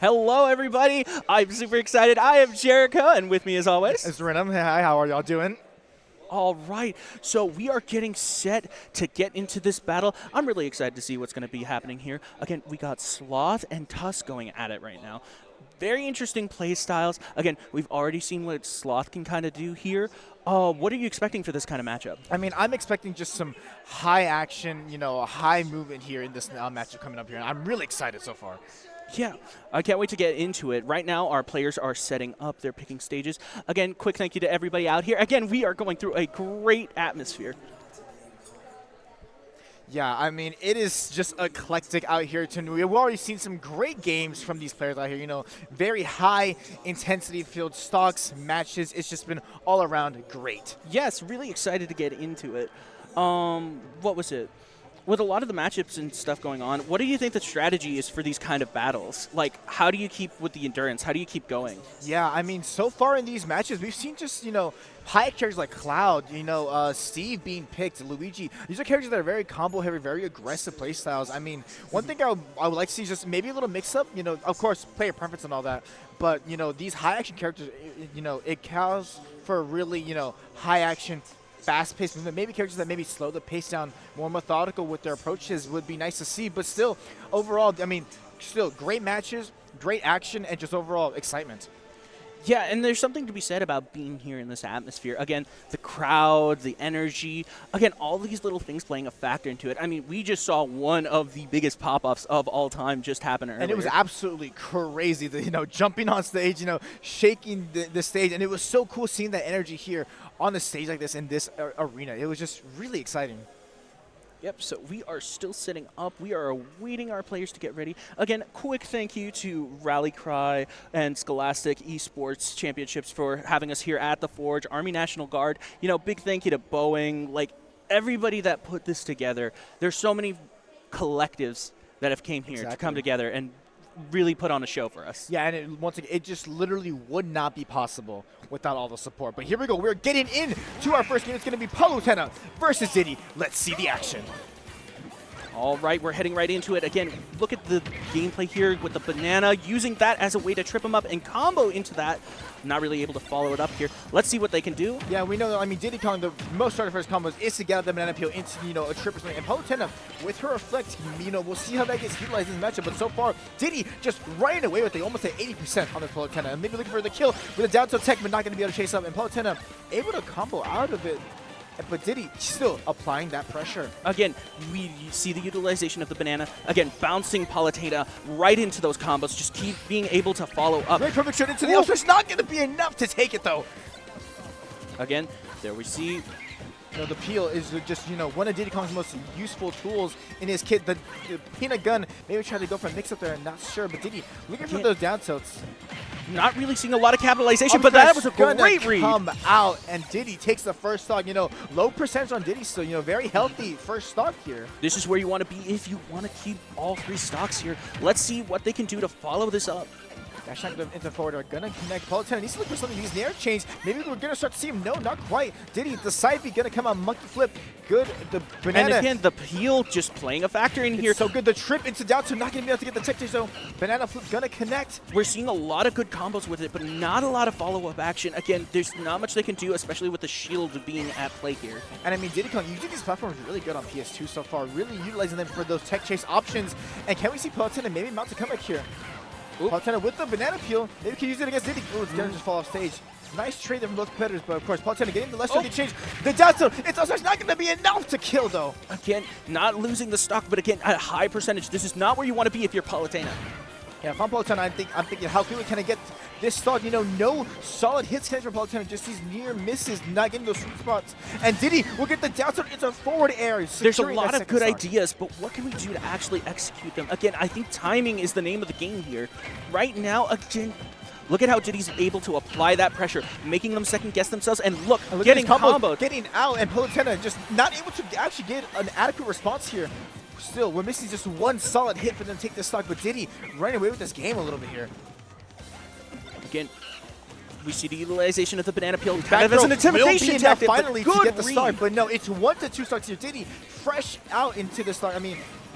Hello, everybody. I'm super excited. I am Jericho, and with me, as always, It's Renum. Hi, how are y'all doing? All right, so we are getting set to get into this battle. I'm really excited to see what's going to be happening here. Again, we got Sloth and Tusk going at it right now. Very interesting play styles. Again, we've already seen what Sloth can kind of do here. What are you expecting for this kind of matchup? I mean, I'm expecting just some high action, high movement here in this matchup coming up here. And I'm really excited so far. Yeah, I can't wait to get into it. Right now, our players are setting up. They're picking stages. Again, quick thank you to everybody out here. Again, we are going through a great atmosphere. Yeah, I mean, it is just eclectic out here. We've already seen some great games from these players out here. Very high intensity field stocks, matches. It's just been all around great. Yes, really excited to get into it. What was it? With a lot of the matchups and stuff going on, what do you think the strategy is for these kind of battles? Like, how do you keep with the endurance? How do you keep going? Yeah, I mean, so far in these matches, we've seen just, high characters like Cloud, Steve being picked, Luigi. These are characters that are very combo heavy, very aggressive play styles. I mean, one thing I would like to see is just maybe a little mix up, of course, player preference and all that. But, these high action characters, it calls for really, high action, fast-paced movement. Maybe characters that maybe slow the pace down, more methodical with their approaches would be nice to see. But still, overall, I mean, still great matches, great action, and just overall excitement. Yeah, and there's something to be said about being here in this atmosphere. Again, the crowd, the energy, again, all these little things playing a factor into it. I mean, we just saw one of the biggest pop-ups of all time just happen earlier. And it was absolutely crazy, jumping on stage, shaking the stage. And it was so cool seeing that energy here on a stage like this in this arena. It was just really exciting. Yep, so we are still setting up. We are awaiting our players to get ready. Again, quick thank you to Rally Cry and Scholastic Esports Championships for having us here at the Forge, Army National Guard. Big thank you to Boeing, like everybody that put this together. There's so many collectives that have came here to come together and really put on a show for us. Yeah, and once again, it just literally would not be possible without all the support. But here we go. We're getting into our first game. It's going to be Palutena versus Diddy. Let's see the action. All right, we're heading right into it. Again, look at the gameplay here with the banana, using that as a way to trip him up and combo into that. Not really able to follow it up here. Let's see what they can do. Yeah, we know, Diddy Kong, the most started for his combos is to get out the banana peel into, a triple swing. And Palutena, with her reflect, we'll see how that gets utilized in the matchup. But so far, Diddy just running away with it, almost at 80% on this Palutena. And maybe looking for the kill with a down tilt tech, but not going to be able to chase up. And Palutena able to combo out of it. But Diddy still applying that pressure. Again, we see the utilization of the banana. Again, bouncing Palutena right into those combos. Just keep being able to follow up. Great perfect shot into the L. It's not going to be enough to take it, though. Again, there we see. The peel is just, one of Diddy Kong's most useful tools in his kit. The peanut gun, maybe try to go for a mix-up there, not sure. But Diddy looking for those down tilts. Not really seeing a lot of capitalization, but that was a great read. Come out, and Diddy takes the first stock. Low percentage on Diddy still, very healthy first stock here. This is where you want to be if you want to keep all three stocks here. Let's see what they can do to follow this up. Dash shot into forward are going to connect. Palutena needs to look for something. These nair chains. Maybe we're going to start to see him. No, not quite. Diddy, the side B going to come out. Monkey flip. Good. The banana. And again, the peel just playing a factor in here. So good. The trip into down two. Not going to be able to get the tech chase though. Banana flip going to connect. We're seeing a lot of good combos with it, but not a lot of follow-up action. Again, there's not much they can do, especially with the shield being at play here. And Diddy Kong using these platforms really good on PS2 so far. Really utilizing them for those tech chase options. And can we see Palutena maybe mount to comeback here? Palutena with the banana peel. Maybe we can use it against Diddy. Oh, it's going to just fall off stage. Nice trade from both competitors, but of course, Palutena getting the less the change. The down tilt. It's also not going to be enough to kill, though. Again, not losing the stock, but again, at a high percentage. This is not where you want to be if you're Palutena. Yeah, if I'm Palutena, I'm thinking, how quickly can I get this stock? No solid hits connected from Palutena, just these near misses, not getting those sweet spots. And Diddy will get the down tilt into forward air. There's a lot of good ideas, but what can we do to actually execute them? Again, I think timing is the name of the game here. Right now, again, look at how Diddy's able to apply that pressure, making them second-guess themselves, and look getting comboed. Getting out, and Palutena just not able to actually get an adequate response here. Still, we're missing just one solid hit for them to take this stock, but Diddy running away with this game a little bit here. Again, we see the utilization of the banana peel kind of as an intimidation tactic. Finally to get the start, but no, it's 1 to 2 stocks here. Diddy fresh out into the start.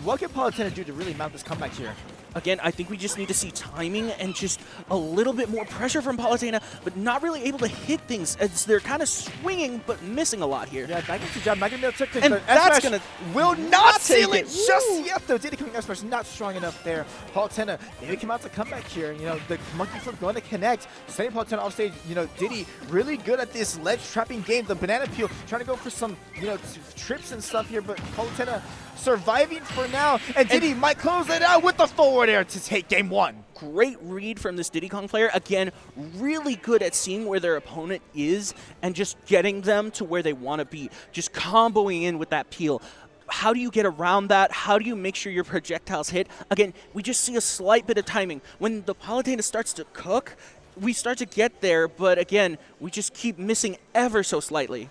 What can Palutena do to really mount this comeback here? Again, I think we just need to see timing and just a little bit more pressure from Palutena, but not really able to hit things as they're kind of swinging but missing a lot here. Yeah, that good job. Not going to be able to take and the that's going to will not seal take it just yet, though. Diddy coming S-Smash not strong enough there. Palutena maybe come out to come back here. You know, the monkey flip going to connect. Sending Palutena off stage. You know, Diddy really good at this ledge trapping game. The banana peel trying to go for some, you know, trips and stuff here, but Palutena surviving for now. And Diddy might close it out with the forward air to take game one. Great read from this Diddy Kong player. Again, really good at seeing where their opponent is and just getting them to where they want to be. Just comboing in with that peel. How do you get around that? How do you make sure your projectiles hit? Again, we just see a slight bit of timing. When the Palutena starts to cook, we start to get there, but again, we just keep missing ever so slightly.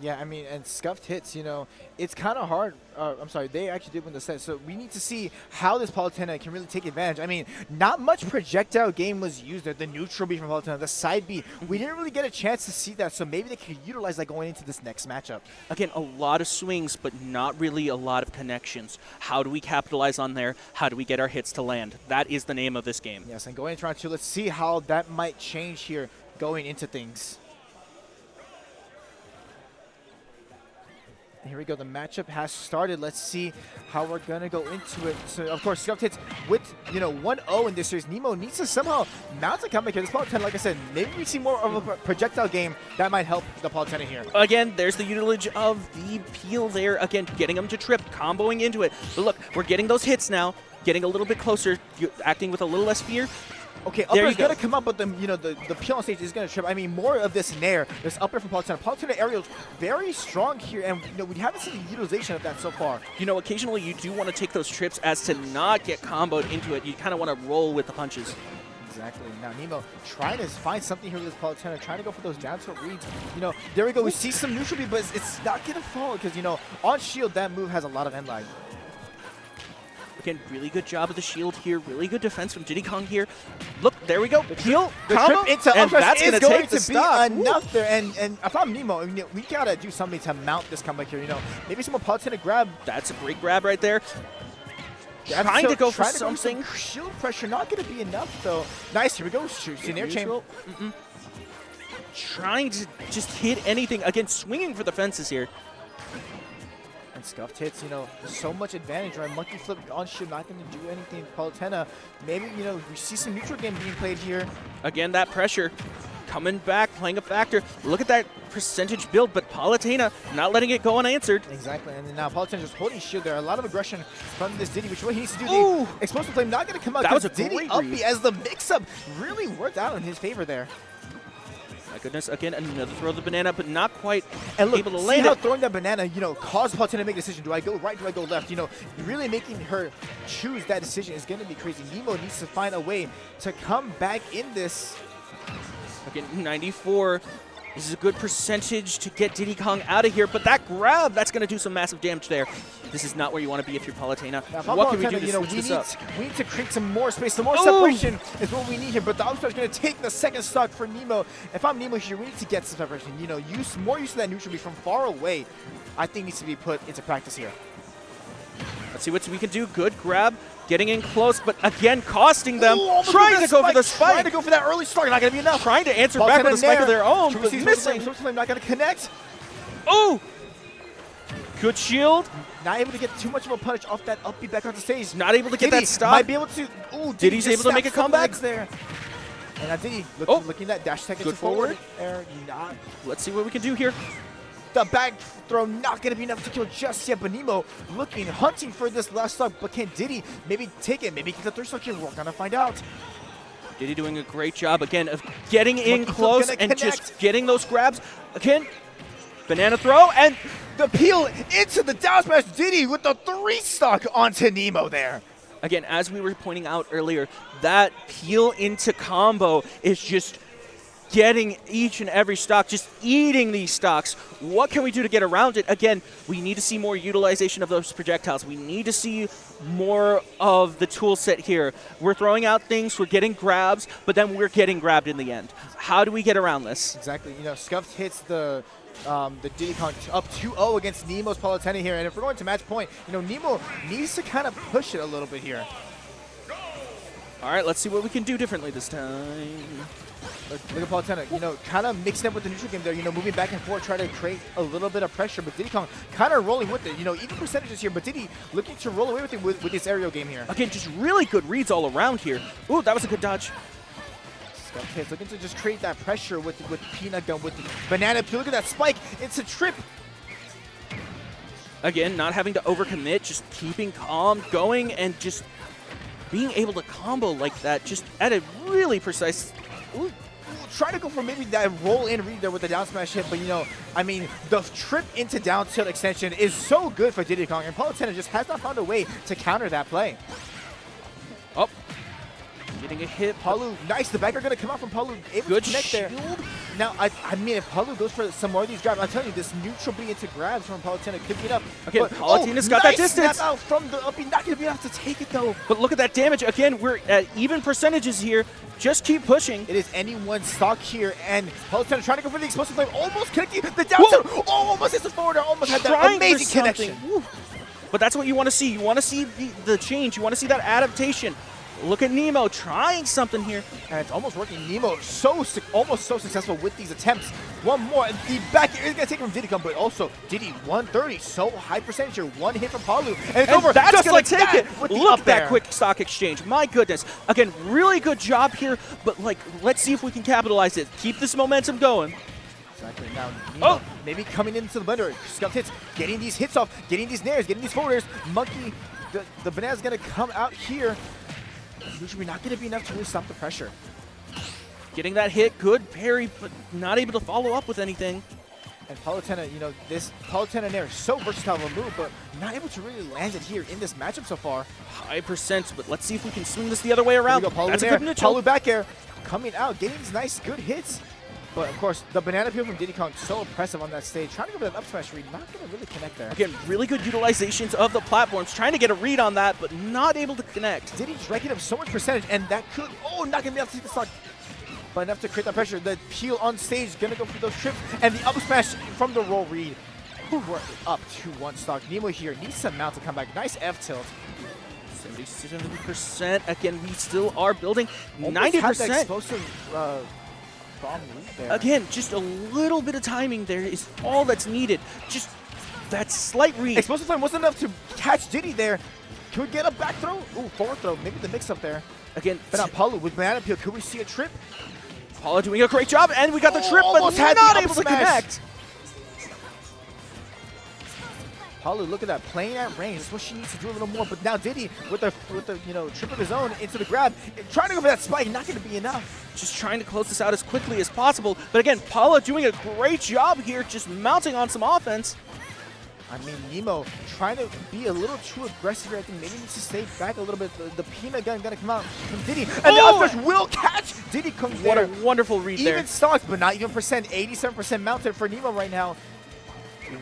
Yeah, I mean, and ScuffedHits, you know, it's kind of hard. I'm sorry, they actually did win the set, so we need to see how this Palutena can really take advantage. I mean, not much projectile game was used there. The neutral B from Palutena, the side B, we didn't really get a chance to see that, so maybe they could utilize that going into this next matchup. Again, a lot of swings, but not really a lot of connections. How do we capitalize on there? How do we get our hits to land? That is the name of this game. Yes, and going into round two, let's see how that might change here going into things. Here we go. The matchup has started. Let's see how we're going to go into it. So, of course, ScuffedHits with, you know, 1-0 in this series. Nemo needs to somehow mount a comeback here. This Palutena, like I said, maybe we see more of a projectile game that might help the Palutena here. Again, there's the utilage of the peel there. Again, getting them to trip, comboing into it. But look, we're getting those hits now, getting a little bit closer, acting with a little less fear. Okay, upper is going to come up, but the peel on stage is going to trip. I mean, more of this nair, this upper from Palutena. Palutena aerial very strong here, and you know, we haven't seen the utilization of that so far. You know, occasionally you do want to take those trips as to not get comboed into it. You kind of want to roll with the punches. Exactly. Now Nemo trying to find something here with this Palutena, trying to go for those down tilt reads. You know, there we go. We see some neutral B, but it's not going to fall because, you know, on shield, that move has a lot of end lag. Again, really good job of the shield here. Really good defense from Diddy Kong here. Look, there we go. Peel, the combo, trip into and that's going to take the stock. Enough there. And if I'm Nemo, you know, we got to do something to mount this comeback here. You know, maybe some more Palutena grab. That's a great grab right there. Trying to go for something. Shield pressure, not going to be enough, though. Nice. Here we go. Scenario chain. Trying to just hit anything. Again, swinging for the fences here. And ScuffedHits, you know, so much advantage, right? Monkey flip on shield, not going to do anything. Palutena, maybe, you know, we see some neutral game being played here. Again, that pressure coming back, playing a factor. Look at that percentage build, but Palutena not letting it go unanswered. Exactly, and then now Palutena just holding shield there. A lot of aggression from this Diddy, which way he needs to do. The explosive flame not going to come out. That was a Diddy great up read. as the mix-up really worked out in his favor there. My goodness, again, another throw of the banana, but not quite and look, able to see land how it. throwing that banana, you know, caused Palutena to make a decision. Do I go right? Do I go left? You know, really making her choose that decision is going to be crazy. Nemo needs to find a way to come back in this. Again, 94. This is a good percentage to get Diddy Kong out of here, but that grab, that's going to do some massive damage there. This is not where you want to be if you're Palutena. What can we do to switch this up? We need to create some more space. Some more separation is what we need here, but the upstart is going to take the second stock for Nemo. If I'm Nemo here, we need to get some separation. You know, more use of that neutral B from far away, I think needs to be put into practice here. Let's see what we can do. Good grab. Getting in close, but again, costing them. Ooh, trying to go for the spike. Trying to go for that early start. Not going to be enough. Trying to answer back with a spike of their own, but missing. Flame not going to connect. Oh! Good shield. Not able to get too much of a punch off that up B back onto stage. Not able to get that stop. Might be able to. Ooh, Diddy's able to make a comeback there. And Diddy looking at that dash tech good forward. Air, not. Let's see what we can do here. The back throw not going to be enough to kill just yet, but Nemo looking, hunting for this last stock, but can Diddy maybe take it, maybe get the third stock here? We're going to find out. Diddy doing a great job, again, of getting in close and just getting those grabs. Again, banana throw, and the peel into the down smash. Diddy with the 3 stock onto Nemo there. Again, as we were pointing out earlier, that peel into combo is just getting each and every stock, just eating these stocks. What can we do to get around it? Again, we need to see more utilization of those projectiles. We need to see more of the tool set here. We're throwing out things, we're getting grabs, but then we're getting grabbed in the end. How do we get around this? Exactly. You know, ScuffedHits the Diddy Kong up 2-0 against Nemo's Palutena here. And if we're going to match point, you know, Nemo needs to kind of push it a little bit here. All right, let's see what we can do differently this time. Look at Palutena, you know, kind of mixing up with the neutral game there, you know, moving back and forth, trying to create a little bit of pressure, but Diddy Kong kind of rolling with it, you know, even percentages here, but Diddy looking to roll away with it with this aerial game here. Again, just really good reads all around here. Ooh, that was a good dodge. ScuffedHits looking to just create that pressure with Peanut Gun, with the banana peel. Look at that spike, it's a trip. Again, not having to overcommit, just keeping calm, going, and just being able to combo like that, just at a really precise. Ooh, try to go for maybe that roll in read there with the down smash hit, but you know, I mean, the trip into down tilt extension is so good for Diddy Kong, and Palutena just has not found a way to counter that play. Oh, getting a hit. Palu, nice. The back are going to come out from Palu. Able Good to connect shield. there. Now, I mean, if Palu goes for some more of these grabs, I'm telling you, this neutral B into grabs from Palutena could be enough. Okay, Palutena's got nice that distance. Snap out from the uppy. Not going to be enough to take it, though. But look at that damage. Again, we're at even percentages here. Just keep pushing. It is anyone's stock here, and Palutena trying to go for the explosive flame. Almost connecting the down tilt. Oh, almost hits the forward. Almost had that Trying amazing for connection. Woo. But that's what you want to see. You want to see the change. You want to see that adaptation. Look at Nemo trying something here. And it's almost working. Nemo almost so successful with these attempts. One more. And the back air is going to take from Diddy Kong, but also Diddy 130. So high percentage here. One hit from Palu. And it's over. That's just going like to take it. Look at that air. quick stock exchange. My goodness. Again, really good job here. But, like, let's see if we can capitalize it. Keep this momentum going. Exactly. Now, Nemo maybe coming into the blender. ScuffedHits, getting these hits off, getting these nairs, getting these forwarders. Monkey, the banana's going to come out here. Usually not going to be enough to really stop the pressure. Getting that hit, good parry, but not able to follow up with anything. And Palutena, you know, this Palutena Nair is so versatile of a move, but not able to really land it here in this matchup so far. High percent, but let's see if we can swing this the other way around. That's a good neutral. Palu back air coming out, getting these nice, good hits. But, of course, the banana peel from Diddy Kong, so impressive on that stage. Trying to go for that up smash read, not going to really connect there. Again, really good utilizations of the platforms. Trying to get a read on that, but not able to connect. Diddy's racking up so much percentage, and that could, not going to be able to take the stock. But enough to create that pressure. The peel on stage, going to go for those trips. And the up smash from the roll read. We're up to one stock. Nemo here needs some mount to come back. Nice F tilt. 77%. Again, we still are building. Almost 90%. had that explosive bomb lead there. Again, just a little bit of timing there is all that's needed. Just that slight read. Explosive flame wasn't enough to catch Diddy there. Can we get a back throw? Ooh, forward throw. Maybe the mix up there. Again, but now Palu with banana peel. Could we see a trip? Paula doing a great job, and we got the trip, but not able to connect. Palu, look at that, playing at range. That's what she needs to do a little more. But now Diddy with the trip of his own into the grab, trying to go for that spike, not going to be enough. Just trying to close this out as quickly as possible. But again, Paula doing a great job here, just mounting on some offense. I mean, Nemo trying to be a little too aggressive here. I think maybe needs to stay back a little bit. The peanut gun going to come out from Diddy. And the up smash will catch. Diddy comes there. What a wonderful read there. Even stocks, but not even percent. 87% mounted for Nemo right now.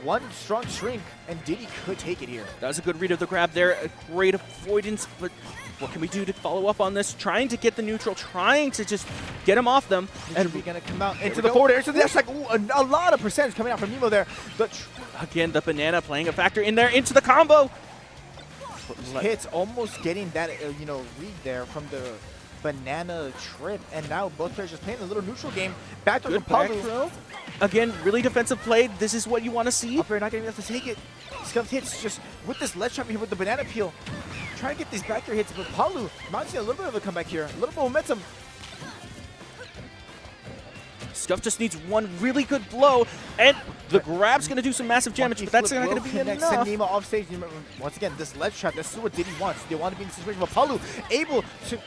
One strong shrink, and Diddy could take it here. That was a good read of the grab there. A great avoidance, but what can we do to follow up on this? Trying to get the neutral, trying to just get him off them. And we're going to come out into the forward air. So that's like a lot of percentage coming out from Nemo there. Again, the banana playing a factor in there into the combo. Hits almost getting that, read there from the banana trip. And now both players just playing a little neutral game. Back to Palu. Again, really defensive play. This is what you want to see. Up air not going to be able to take it. ScuffedHits just with this ledge trap here with the banana peel. Trying to get these back air hits, but Palu mounting a little bit of a comeback here. A little bit of momentum. Scuff just needs one really good blow, and the grab's going to do some massive damage, but that's not going to be enough. Send Nemo off stage. Once again, this ledge trap, this is what Diddy wants. They want to be in the situation, but Palu able to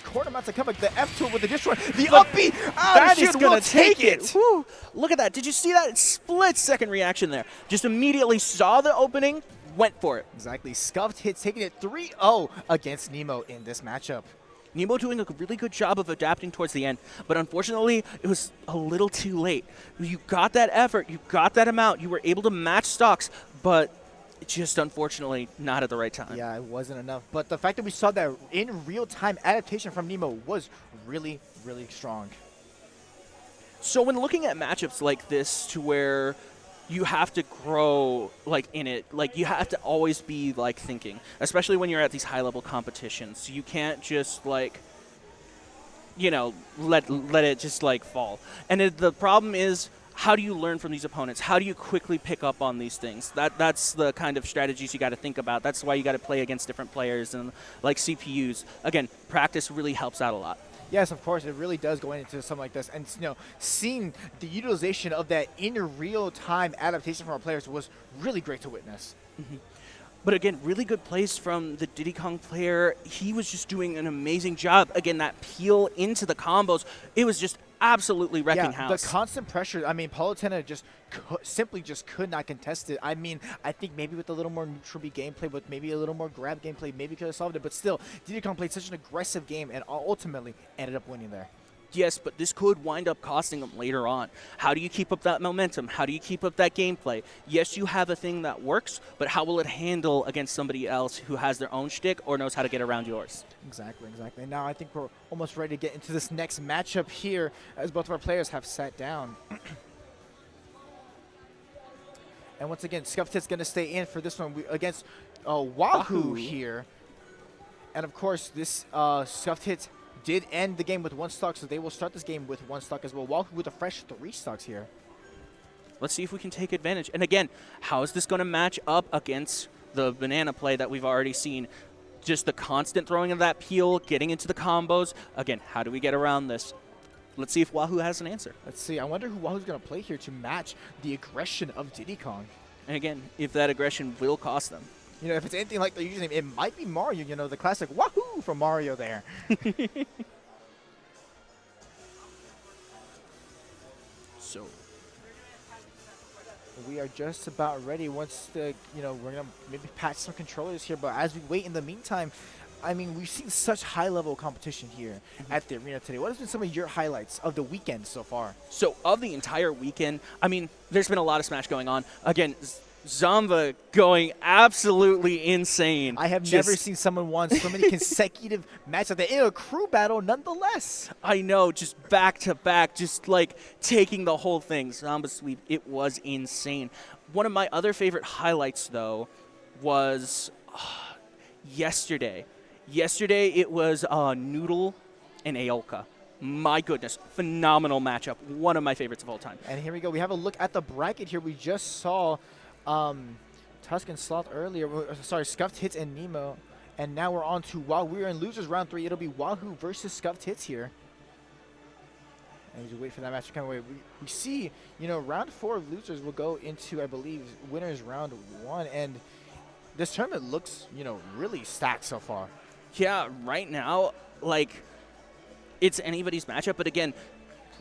corner mount to come back. The F tilt with the destroy. The up B, that is going to take it. Woo. Look at that. Did you see that split-second reaction there? Just immediately saw the opening, went for it. Exactly. ScuffedHits taking it 3-0 against Nemo in this matchup. Nemo doing a really good job of adapting towards the end, but unfortunately, it was a little too late. You got that effort, you got that amount, you were able to match stocks, but just unfortunately not at the right time. Yeah, it wasn't enough. But the fact that we saw that in real-time adaptation from Nemo was really, really strong. So when looking at matchups like this to where you have to grow like in it. Like you have to always be like thinking, especially when you're at these high level competitions. You can't just like, you know, let it just like fall. And the problem is, how do you learn from these opponents? How do you quickly pick up on these things? That's the kind of strategies you got to think about. That's why you got to play against different players and like CPUs. Again, practice really helps out a lot. Yes, of course, it really does going into something like this. And, seeing the utilization of that in real-time adaptation from our players was really great to witness. Mm-hmm. But again, really good plays from the Diddy Kong player. He was just doing an amazing job. Again, that peel into the combos, it was just absolutely wrecking house. The constant pressure. I mean, Palutena simply could not contest it. I mean, I think maybe with a little more neutral B gameplay, with maybe a little more grab gameplay, maybe could have solved it. But still, Diddy Kong played such an aggressive game and ultimately ended up winning there. Yes, but this could wind up costing them later on. How do you keep up that momentum? How do you keep up that gameplay? Yes, you have a thing that works, but how will it handle against somebody else who has their own shtick or knows how to get around yours? Exactly. Now I think we're almost ready to get into this next matchup here as both of our players have sat down. And once again, ScuffedHits going to stay in for this one against Wahoooo here. And of course, this ScuffedHits did end the game with 1 stock, so they will start this game with 1 stock as well. Wahoooo with a fresh 3 stocks here. Let's see if we can take advantage. And again, how is this going to match up against the banana play that we've already seen? Just the constant throwing of that peel, getting into the combos. Again, how do we get around this? Let's see if Wahoooo has an answer. Let's see. I wonder who Wahoooo's going to play here to match the aggression of Diddy Kong. And again, if that aggression will cost them. If it's anything like the username, it might be Mario, the classic Wahoooo from Mario there. So we are just about ready once we're going to maybe patch some controllers here, but as we wait in the meantime, I mean, we've seen such high-level competition here at the arena today. What has been some of your highlights of the weekend so far? So of the entire weekend, I mean, there's been a lot of Smash going on. Again, Zomba going absolutely insane. I have never seen someone won so many consecutive matches like that in a crew battle nonetheless. I know, just back to back, just like taking the whole thing. Zomba sweep, it was insane. One of my other favorite highlights, though, was yesterday. Yesterday, it was Noodle and Aoka. My goodness, phenomenal matchup. One of my favorites of all time. And here we go. We have a look at the bracket here. We just saw Tusk and Sloth earlier. Sorry, ScuffedHits and Nemo. And now we're on to we're in losers round 3. It'll be Wahoooo versus ScuffedHits here. And we just wait for that match to come away. We see, round 4 of losers will go into, I believe, winners round 1. And this tournament looks, really stacked so far. Yeah, right now, like, it's anybody's matchup. But again,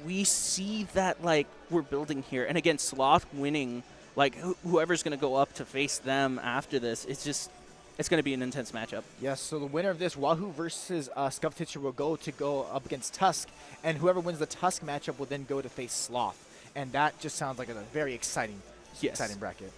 we see that, like, we're building here. And again, Sloth winning, like, whoever's going to go up to face them after this, it's going to be an intense matchup. Yes, so the winner of this, Wahoooo versus ScuffedHits, will go up against Tusk. And whoever wins the Tusk matchup will then go to face Sloth. And that just sounds like a very exciting bracket.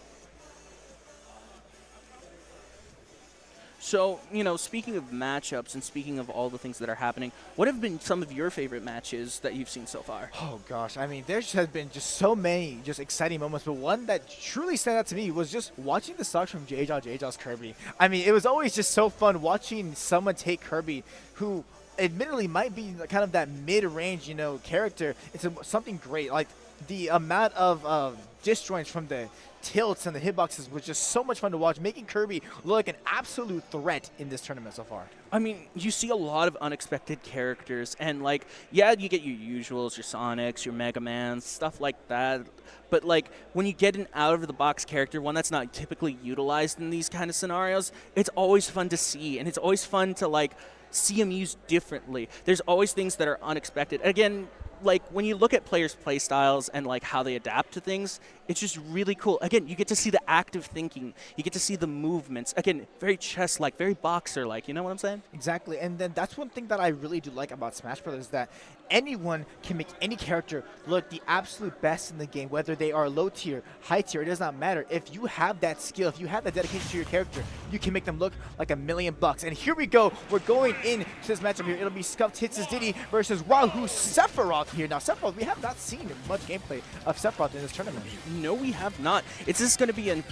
So, speaking of matchups and speaking of all the things that are happening, what have been some of your favorite matches that you've seen so far? Oh, gosh. I mean, there has been just so many exciting moments, but one that truly stood out to me was just watching the stocks from JJaw's Kirby. I mean, it was always just so fun watching someone take Kirby, who admittedly might be kind of that mid-range, character. It's something great. Like, the amount of disjoints from the tilts and the hitboxes was just so much fun to watch, making Kirby look like an absolute threat in this tournament so far. I mean, you see a lot of unexpected characters, and, like, yeah, you get your usuals, your Sonics, your Mega Mans, stuff like that. But, like, when you get an out-of-the-box character, one that's not typically utilized in these kind of scenarios, it's always fun to see, and it's always fun to, like, see them used differently. There's always things that are unexpected. Again, like, when you look at players' play styles and, like, how they adapt to things, it's just really cool. Again, you get to see the active thinking. You get to see the movements. Again, very chess-like, very boxer-like. You know what I'm saying? Exactly. And then that's one thing that I really do like about Smash Bros. Is that anyone can make any character look the absolute best in the game, whether they are low tier, high tier, it does not matter. If you have that skill, if you have that dedication to your character, you can make them look like $1,000,000. And here we go. We're going into this matchup here. It'll be ScuffedHits' Diddy versus Wahoooo Sephiroth. here. Now, Sephiroth, we have not seen much gameplay of Sephiroth in this tournament. No, we have not. It's just going to be a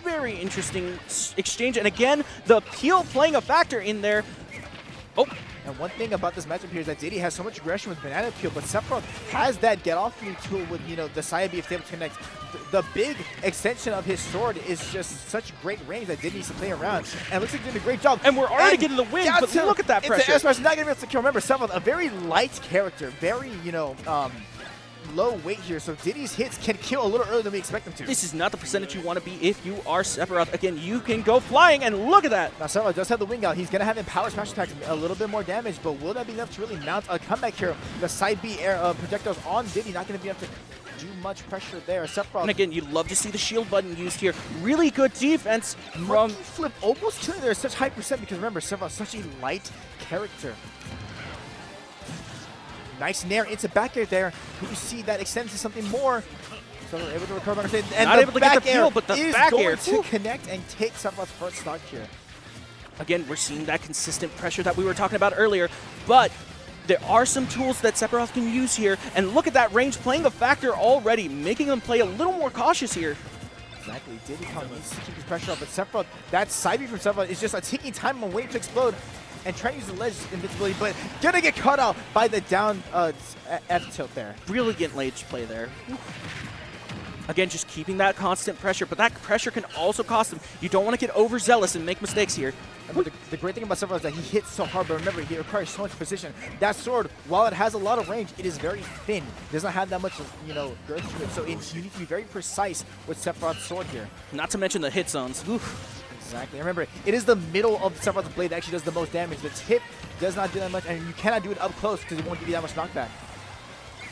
very interesting exchange. And again, the peel playing a factor in there. Oh. And one thing about this matchup here is that Diddy has so much aggression with Banana Peel, but Sephiroth has that get-off-me tool with, you know, the side B if they able to connect. The big extension of his sword is just such great range that Diddy needs to play around. And it looks like he's doing a great job. And we're already getting the win, but look at that pressure. It's not going to be able to kill. Remember, Sephiroth, a very light character, very, you know, low weight here, so Diddy's hits can kill a little earlier than we expect them to. This is not the percentage you want to be if you are Sephiroth. Again, you can go flying, and look at that. Now, Sephiroth does have the wing out. He's going to have Empower Smash attacks, a little bit more damage, but will that be enough to really mount a comeback here? The side B air projectiles on Diddy, not going to be able to do much pressure there. Sephiroth. And again, you love to see the shield button used here. Really good defense from... Flip almost killing there, such high percent, because remember, Sephiroth's such a light character. Nice nair into back air there. Can you see that extends to something more? So we're able to recover. And not able to get the peel, but the back air is going to connect and take Sephiroth's first stock here. Again, we're seeing that consistent pressure that we were talking about earlier, but there are some tools that Sephiroth can use here, and look at that range playing a factor already, making them play a little more cautious here. Exactly. Diddy needs to keep his pressure up, but Sephiroth, that side B from Sephiroth is just a ticking time on waiting to explode. And trying to use the ledge invincibility, but gonna get caught out by the down F tilt there. Brilliant ledge play there. Again, just keeping that constant pressure, but that pressure can also cost him. You don't want to get overzealous and make mistakes here. The great thing about Sephiroth is that he hits so hard, but remember, he requires so much precision. That sword, while it has a lot of range, it is very thin. It doesn't have that much, you know, girth to it. So you need to be very precise with Sephiroth's sword here. Not to mention the hit zones. Oof. Exactly. Remember, it is the middle of Sephiroth's blade that actually does the most damage. The tip does not do that much, and you cannot do it up close because it won't give you that much knockback.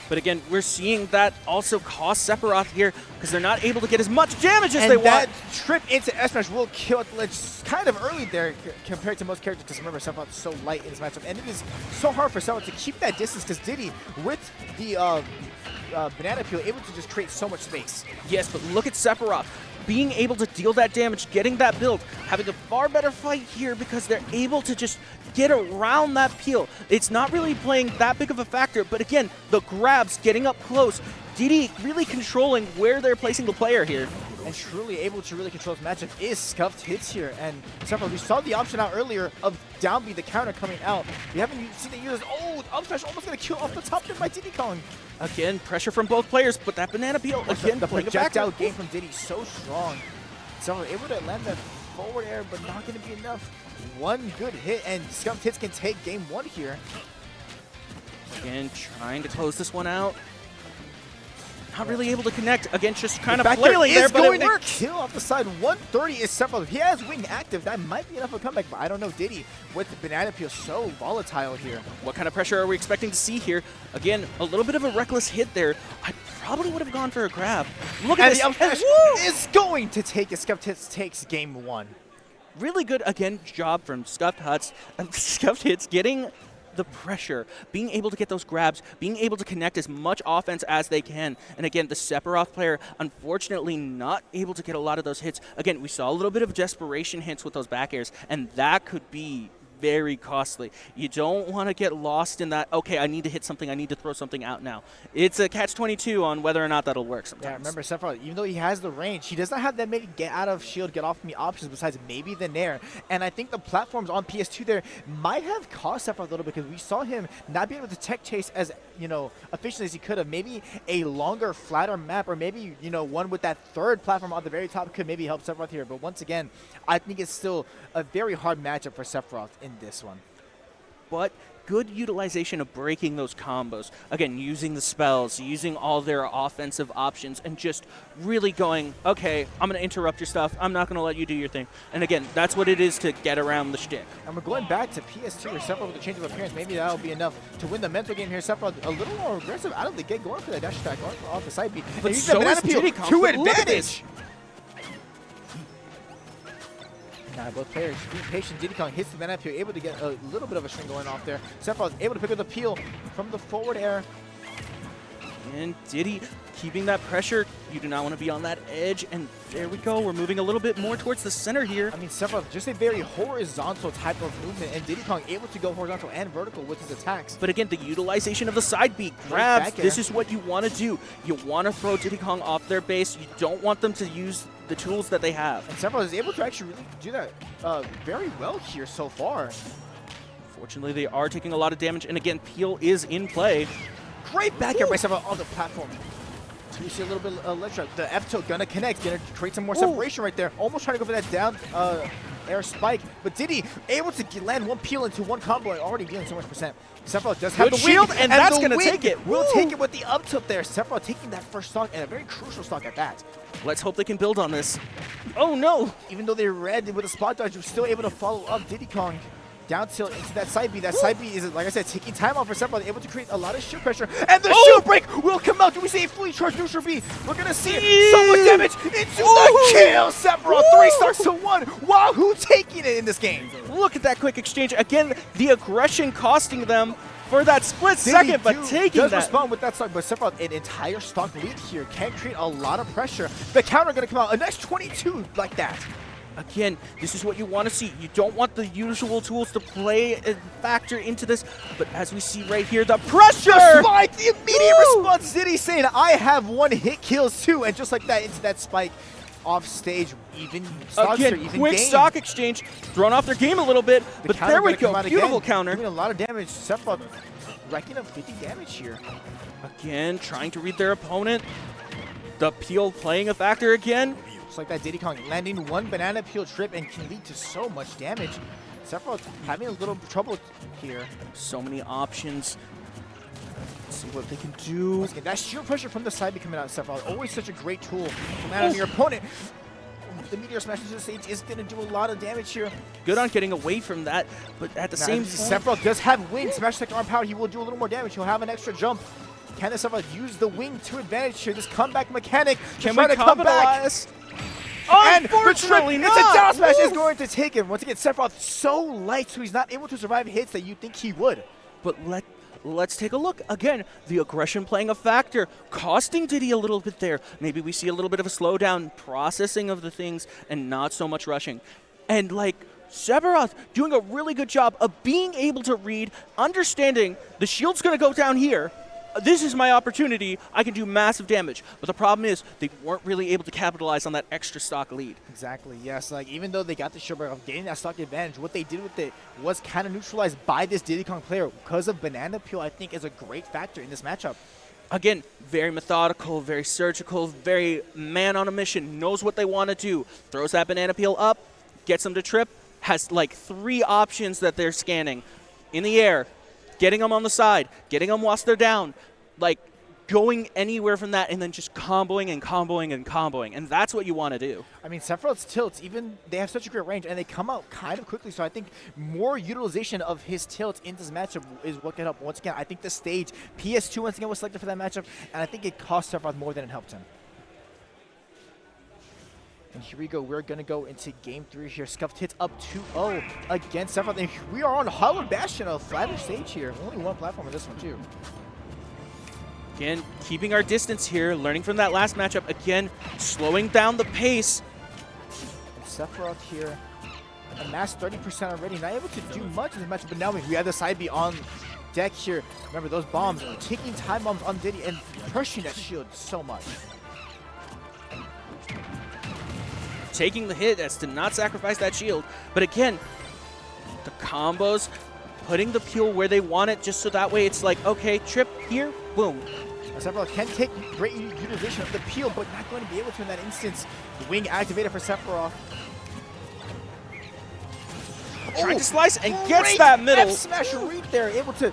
But again, we're seeing that also cost Sephiroth here because they're not able to get as much damage as they want. And that trip into S-Smash will kill at the ledge kind of early there compared to most characters, because remember, Sephiroth is so light in this matchup. And it is so hard for Sephiroth to keep that distance because Diddy, with the Banana Peel, able to just create so much space. Yes, but look at Sephiroth. Being able to deal that damage, getting that build, having a far better fight here because they're able to just get around that peel. It's not really playing that big of a factor, but again, the grabs, getting up close, Diddy really controlling where they're placing the player here. And truly able to really control this matchup is ScuffedHits here. And Sephiroth, we saw the option out earlier of down B, the counter coming out. We haven't seen it use. Oh, up smash almost going to kill off the top there by Diddy Kong. Again, pressure from both players, but that banana peel, again, the projectile game from Diddy so strong. So able to land that forward air, but not going to be enough. One good hit, and ScuffedHits can take game one here. Again, trying to close this one out. Not really able to connect. Again, just kind of flailing there, but it works. Kill off the side. 130 is Sephiroth. He has wing active. That might be enough of a comeback, but I don't know. Diddy with the banana peel so volatile here. What kind of pressure are we expecting to see here? Again, a little bit of a reckless hit there. I probably would have gone for a grab. Look at this. The is going to take it. ScuffedHits takes game one. Really good, again, job from ScuffedHits getting the pressure, being able to get those grabs, being able to connect as much offense as they can. And again, the Sephiroth player, unfortunately, not able to get a lot of those hits. Again, we saw a little bit of desperation hits with those back airs, and that could be very costly. You don't want to get lost in that, okay, I need to hit something, I need to throw something out now. It's a catch-22 on whether or not that'll work sometimes. Yeah, remember, Sephiroth, even though he has the range, he does not have that many get out of shield, get off me options besides maybe the nair. And I think the platforms on PS2 there might have cost Sephiroth a little because we saw him not be able to tech chase as, you know, efficiently as he could have. Maybe a longer, flatter map, or maybe, you know, one with that third platform on the very top could maybe help Sephiroth here. But once again, I think it's still a very hard matchup for Sephiroth in this one. But good utilization of breaking those combos. Again, using the spells, using all their offensive options, and just really going, okay, I'm going to interrupt your stuff. I'm not going to let you do your thing. And again, that's what it is to get around the shtick. And we're going back to PS2 where Sephiroth with the change of appearance. Maybe that'll be enough to win the mental game here. Sephiroth a little more aggressive out of the gate, going for that dash attack off the side beat. But so is Diddy Kong to advantage. Now both players being patient. Diddy Kong hits the banana peel, able to get a little bit of a string going off there. Sephiroth able to pick up the peel from the forward air. And Diddy keeping that pressure. You do not want to be on that edge. And there we go. We're moving a little bit more towards the center here. I mean, Sephiroth, just a very horizontal type of movement, and Diddy Kong able to go horizontal and vertical with his attacks. But again, the utilization of the side beat grabs, this is what you want to do. You want to throw Diddy Kong off their base. You don't want them to use the tools that they have. And Sephiroth is able to actually really do that very well here so far. Fortunately, they are taking a lot of damage. And again, Peel is in play. Great back air by Sephiroth on the platform. So we see a little bit of ledge drop. The F-tilt gonna connect, gonna create some more separation right there. Almost trying to go for that down air spike, but Diddy able to land one peel into one combo and already dealing so much percent. Sephiroth does have the shield, and that's gonna take it. We'll take it with the up tilt there. Sephiroth taking that first stock, and a very crucial stock at that. Let's hope they can build on this. Oh no! Even though they read with a spot dodge, you're still able to follow up Diddy Kong. Down tilt into that side B. That side B is, like I said, taking time off for Sephiroth, able to create a lot of shield pressure. And the shield break will come out. Do we see a fully charged neutral B? We're going to see it. So much damage into the kill. Sephiroth, 3 stocks to 1. Wahoooo taking it in this game. Look at that quick exchange. Again, the aggression costing them for that split second, but taking does that. respond with that stock, but Sephiroth, an entire stock lead here, can create a lot of pressure. The counter going to come out. A nice 22 like that. Again, this is what you want to see. You don't want the usual tools to play and factor into this, but as we see right here, the pressure! The spike, the immediate response, Diddy saying, I have 1 hit kills too, and just like that, into that spike, off stage, even stocks again, are even quick game. stock exchange, thrown off their game a little bit, but there we go, beautiful counter. Doing a lot of damage, Sephiroth racking up 50 damage here. Again, trying to read their opponent. The peel playing a factor again. Just like that, Diddy Kong landing 1 banana peel trip and can lead to so much damage. Sephiroth having a little trouble here. So many options. Let's see what they can do. That shield pressure from the side be coming out, Sephiroth. Always such a great tool to land on your opponent. The meteor smash into the stage is going to do a lot of damage here. Good on getting away from that, but at the same time, Sephiroth does have wing. Smash Tech arm power. He will do a little more damage. He'll have an extra jump. Can the Sephiroth use the wing to advantage here? This comeback mechanic. Can we capitalize? Unfortunately not. It's a down smash is going to take him. Once again, Sephiroth so light, so he's not able to survive hits that you think he would. But let's take a look. Again, the aggression playing a factor, costing Diddy a little bit there. Maybe we see a little bit of a slowdown, processing of the things, and not so much rushing. And like Sephiroth doing a really good job of being able to read, understanding the shield's going to go down here. This is my opportunity. I can do massive damage. But the problem is they weren't really able to capitalize on that extra stock lead. Exactly, yes. Like, even though they got the shield of getting that stock advantage, what they did with it was kind of neutralized by this Diddy Kong player. Because of Banana Peel, I think is a great factor in this matchup. Again, very methodical, very surgical, very man on a mission, knows what they want to do. Throws that Banana Peel up, gets them to trip, has like 3 options that they're scanning. In the air, getting them on the side, getting them whilst they're down, like going anywhere from that, and then just comboing and comboing and comboing, and that's what you want to do. I mean, Sephiroth's tilts, even they have such a great range, and they come out kind of quickly, so I think more utilization of his tilts in this matchup is what can help. Once again, I think the stage, PS2 once again was selected for that matchup, and I think it cost Sephiroth more than it helped him. And here we go. We're going to go into Game 3 here. ScuffedHits up 2-0 against Sephiroth. And we are on Hollow Bastion, a flatter stage here. Only 1 platform in this one, too. Again, keeping our distance here, learning from that last matchup. Again, slowing down the pace. And Sephiroth here, amassed 30% already. Not able to do much in this matchup, but now we have the side B on deck here. Remember, those bombs, taking time bombs on Diddy and pressuring that shield so much. Taking the hit as to not sacrifice that shield. But again, the combos, putting the peel where they want it, just so that way it's like, okay, trip here, boom. Sephiroth can take great utilization of the peel, but not going to be able to in that instance. Wing activated for Sephiroth. Trying to slice and gets that middle. F-smash read there, able to,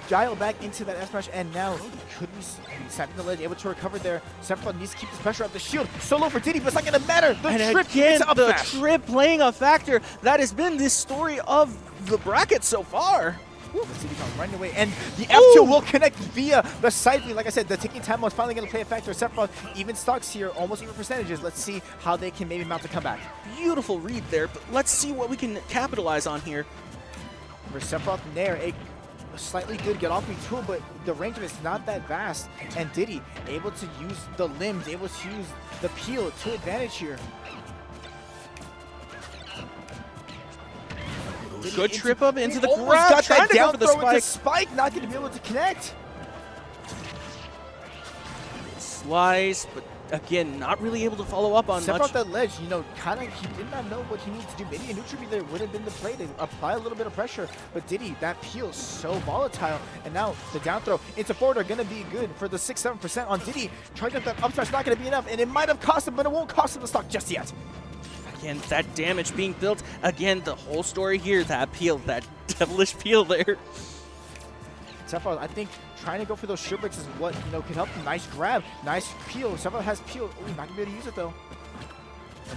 dial back into that F-smash, and now could be snapping the ledge, able to recover there. Sephiroth needs to keep this pressure up the shield. So low for Diddy, but it's not going to matter. The trip again, up the smash. trip playing a factor. That has been the story of the bracket so far. Diddy Kong running away, and the F2 will connect via the side B. Like I said, the ticking time was finally going to play a factor. Sephiroth even stocks here, almost even percentages. Let's see how they can maybe mount a comeback. Beautiful read there, but let's see what we can capitalize on here. For Sephiroth Nair, a a slightly good get off me tool, but the range of it's not that vast. And Diddy able to use the limbs, able to use the peel to advantage here. Good trip up into the almost ground, got trying that to go down for the throw spike. into spike, not going to be able to connect. Slice, but again, not really able to follow up on Step much. off that ledge, you know, kind of, he did not know what he needed to do. Maybe a neutral B there would have been the play to apply a little bit of pressure, but Diddy, that peel is so volatile, and now the down throw into forward are going to be good for the 6-7% on Diddy. Charging up that up smash not going to be enough, and it might have cost him, but it won't cost him the stock just yet. Again, that damage being built. Again, the whole story here, that peel, that devilish peel there. Sephiroth, I think trying to go for those shield breaks is what, you know, could help him. Nice grab, nice peel. Sephiroth has peel. Ooh, not going to be able to use it, though.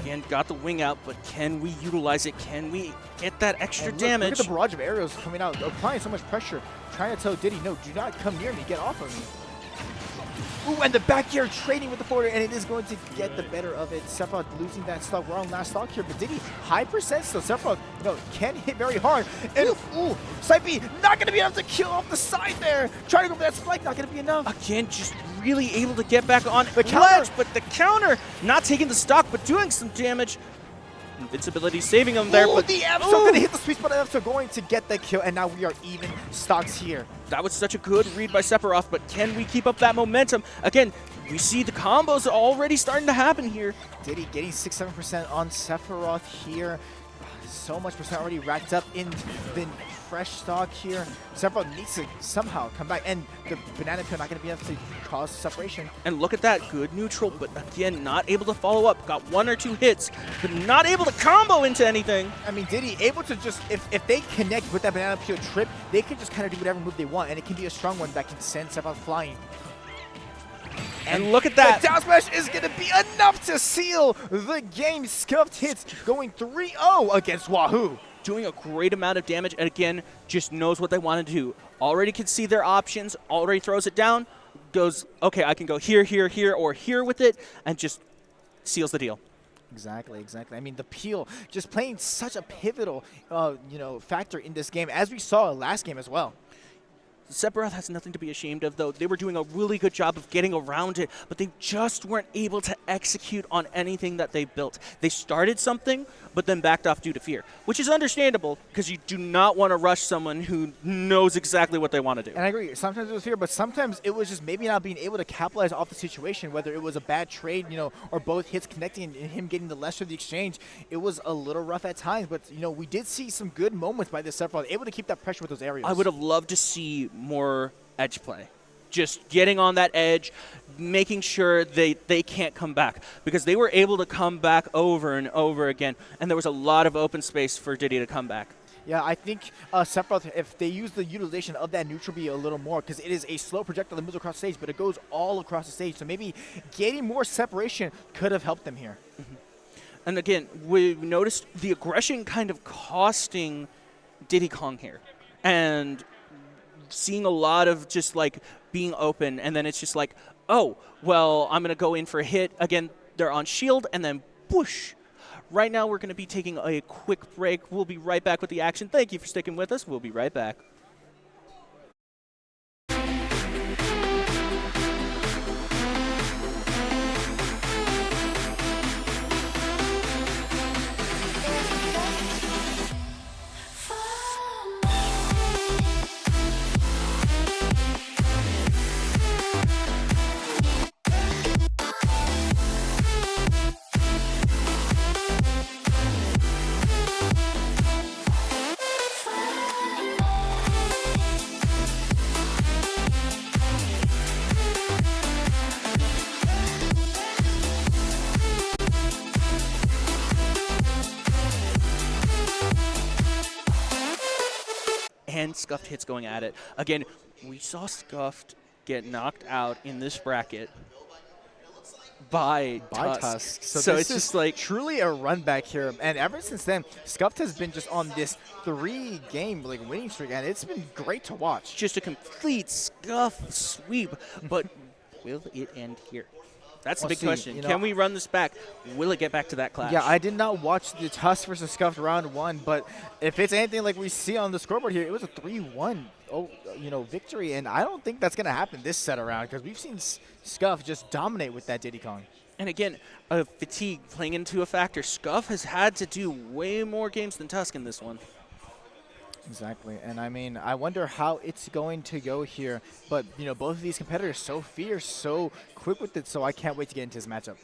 Again, got the wing out, but can we utilize it? Can we get that extra damage? Look at the barrage of arrows coming out, applying so much pressure, trying to tell Diddy, no, do not come near me, get off of me. Ooh, and the back air trading with the forward, and it is going to get the better of it. Sephiroth losing that stock. We're on last stock here, but Diddy, high percent still. Sephiroth, you know, can hit very hard. And ooh, side B, not going to be enough to kill off the side there. Trying to go for that spike, not going to be enough. Again, just really able to get back on The the counter. ledge, but the counter, not taking the stock, but doing some damage. Invincibility saving him there, Ooh, but the F so going to hit the sweet spot enough to going to get the kill, and now we are even stocks here. that was such a good read by Sephiroth, but can we keep up that momentum? Again, we see the combos already starting to happen here. Diddy getting 6-7% on Sephiroth here. So much percent already racked up in the fresh stock here. Sephiroth needs to somehow come back, and the banana peel not going to be enough to cause separation. And look at that, good neutral, but again, not able to follow up. Got 1 or 2 hits, but not able to combo into anything. I mean, Diddy able to just, if they connect with that banana peel trip, they can just kind of do whatever move they want, and it can be a strong one that can send Sephiroth flying. And look at that. The down smash is going to be enough to seal the game. ScuffedHits going 3-0 against Wahoooo. Doing a great amount of damage, and again, just knows what they want to do. Already can see their options, already throws it down, goes, okay, I can go here, here, here, or here with it, and just seals the deal. Exactly, exactly. I mean, the peel just playing such a pivotal, you know, factor in this game, as we saw last game as well. Sephiroth has nothing to be ashamed of, though. They were doing a really good job of getting around it, but they just weren't able to execute on anything that they built. They started something, but then backed off due to fear, which is understandable because you do not want to rush someone who knows exactly what they want to do. And I agree. Sometimes it was fear, but sometimes it was just maybe not being able to capitalize off the situation, whether it was a bad trade, you know, or both hits connecting and him getting the lesser of the exchange. It was a little rough at times, but, you know, we did see some good moments by this Sephiroth, able to keep that pressure with those areas. I would have loved to see more edge play. Just getting on that edge, making sure they can't come back, because they were able to come back over and over again, and there was a lot of open space for Diddy to come back. Yeah, I think Sephiroth, if they use the utilization of that neutral B a little more, because it is a slow projectile that moves across the stage, but it goes all across the stage, so maybe getting more separation could have helped them here. Mm-hmm. And again, we noticed the aggression kind of costing Diddy Kong here, and seeing a lot of just like being open, and then it's just like, oh, well, I'm going to go in for a hit. Again, they're on shield, and then whoosh. Right now, we're going to be taking a quick break. We'll be right back with the action. Thank you for sticking with us. We'll be right back. And ScuffedHits going at it. Again, we saw Scuffed get knocked out in this bracket by Tusk. So it's just like truly a run back here. And ever since then, Scuffed has been just on this 3-game like winning streak, and it's been great to watch. just a complete Scuff sweep. But will it end here? That's the big question. You know, Can we run this back? Will it get back to that clash? Yeah, I did not watch the Tusk versus Scuffed round 1, but if it's anything like we see on the scoreboard here, it was a 3-1 victory, and I don't think that's going to happen this set around because we've seen Scuff just dominate with that Diddy Kong. And again, fatigue playing into a factor. Scuff has had to do way more games than Tusk in this one. Exactly, and I mean, I wonder how it's going to go here. But, both of these competitors so fierce, so quick with it, so I can't wait to get into this matchup.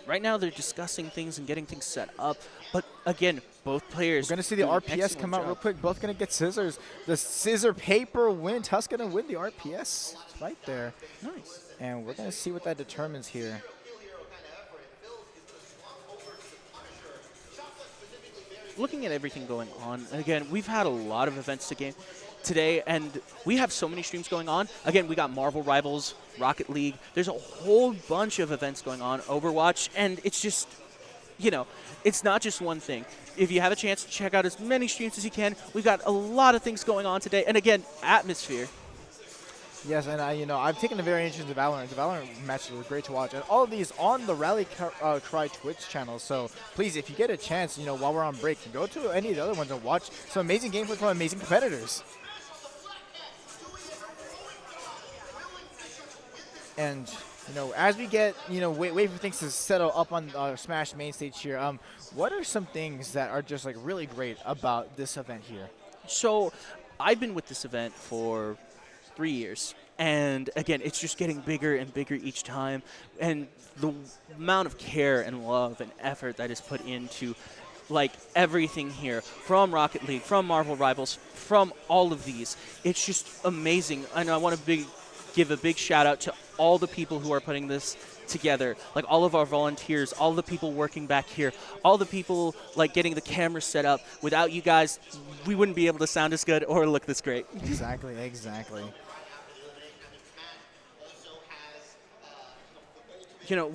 Right now, they're discussing things and getting things set up. But again, both players. We're going to see the RPS come out real quick. Both going to get scissors. The scissor paper win. Tusk going to win the RPS right there. Nice. And we're going to see what that determines here. Looking at everything going on, again, we've had a lot of events today, and we have so many streams going on. Again, we got Marvel Rivals, Rocket League. There's a whole bunch of events going on, Overwatch, and it's just, it's not just one thing. If you have a chance to check out as many streams as you can, we've got a lot of things going on today. And again, atmosphere. Yes, and I've taken a very interest in Valorant. The Valorant matches were great to watch, and all of these on the Rally Cry Twitch channel. So please, if you get a chance, while we're on break, go to any of the other ones and watch some amazing gameplay from amazing competitors. And as we get wait for things to settle up on Smash main stage here, what are some things that are just like really great about this event here? So I've been with this event for 3 years, and again, it's just getting bigger and bigger each time, and the amount of care and love and effort that is put into everything here, from Rocket League, from Marvel Rivals, from all of these, it's just amazing. And I want to give a big shout out to all the people who are putting this together, all of our volunteers, all the people working back here, all the people getting the camera set up. Without you guys, we wouldn't be able to sound as good or look this great. Exactly.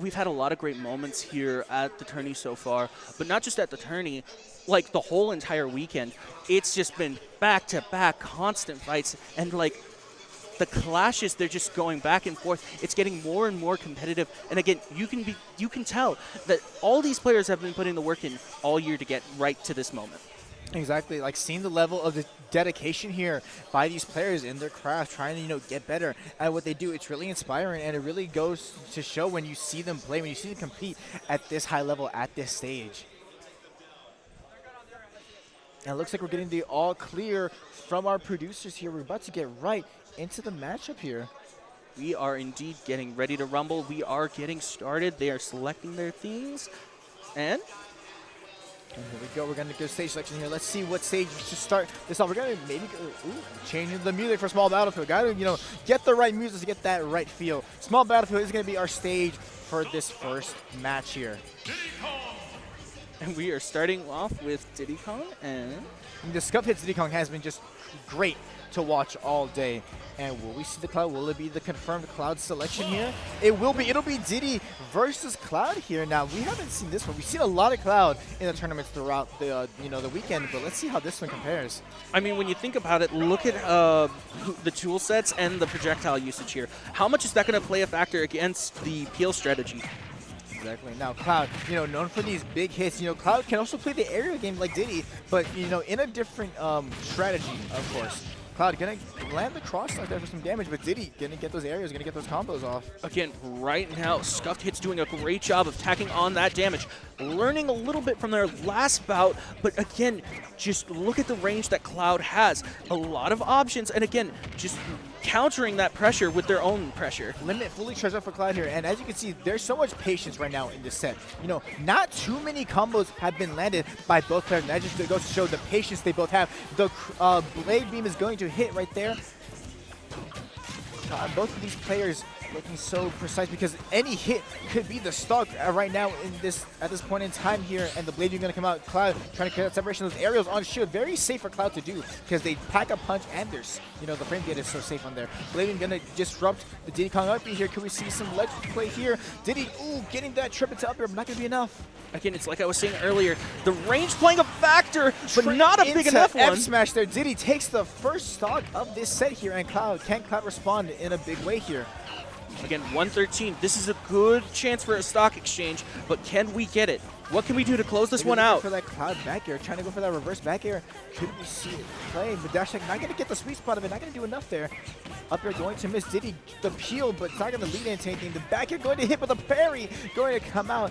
We've had a lot of great moments here at the tourney so far, but not just at the tourney, the whole entire weekend. It's just been back-to-back constant fights, and the clashes, they're just going back and forth. It's getting more and more competitive. And again, you can tell that all these players have been putting the work in all year to get right to this moment. Exactly, seeing the level of the dedication here by these players in their craft, trying to get better at what they do. It's really inspiring, and it really goes to show when you see them play, when you see them compete at this high level, at this stage. And it looks like we're getting the all clear from our producers here. We're about to get right into the matchup here. We are indeed getting ready to rumble. We are getting started. They are selecting their themes, and here we go. We're going to go stage selection here. Let's see what stage to start this off. We're going to maybe go, change the music for Small Battlefield. Got to, get the right music to get that right feel. Small Battlefield is going to be our stage for this first match here. And we are starting off with Diddy Kong, and the ScuffedHits Diddy Kong has been just great to watch all day. And will we see the Cloud? Will it be the confirmed Cloud selection here? It will be. It'll be Diddy versus Cloud here. Now, we haven't seen this one. We've seen a lot of Cloud in the tournaments throughout the the weekend, but let's see how this one compares. I mean, when you think about it, look at the tool sets and the projectile usage here. How much is that going to play a factor against the peel strategy? Exactly. Now, Cloud, known for these big hits, Cloud can also play the aerial game like Diddy, but, in a different strategy, of course. Cloud gonna land the cross like there for some damage, but Diddy gonna get those areas, gonna get those combos off. Again, right now, ScuffedHits doing a great job of tacking on that damage. Learning a little bit from their last bout, but again, just look at the range that Cloud has. A lot of options, and again, just countering that pressure with their own pressure. Limit fully charged up for Cloud here, and as you can see, there's so much patience right now in this set. Not too many combos have been landed by both players, and that just goes to show the patience they both have. The Blade Beam is going to hit right there. Both of these players looking so precise because any hit could be the stock right now at this point in time here, and the Blade Beam going to come out. Cloud trying to create separation of those aerials on shield. Very safe for Cloud to do because they pack a punch, and there's the frame gate is so safe on there. Blade Beam going to disrupt the Diddy Kong up here. Could we see some ledge play here? Diddy, getting that trip into up air, but not going to be enough. Again, it's like I was saying earlier, the range playing a factor, but not a big enough one. F-smash there. Diddy takes the first stock of this set here, and can Cloud respond in a big way here? Again, 113. This is a good chance for a stock exchange, but can we get it? What can we do to close this one out? For that cloud back air, trying to go for that reverse back air. Could we see it playing? But Dash not going to get the sweet spot of it, not going to do enough there. Up air going to miss Diddy the peel, but it's not going to lead into anything. The back air going to hit with a parry, going to come out.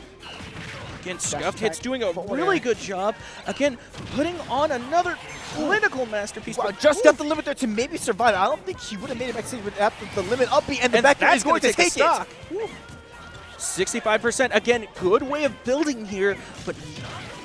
Again, ScuffedHits doing a really good job. Again, putting on another clinical masterpiece. Wow, just got the limit there to maybe survive. I don't think he would have made it back stage after the limit up B, and the back air is going to take it. 65%. Again, good way of building here, but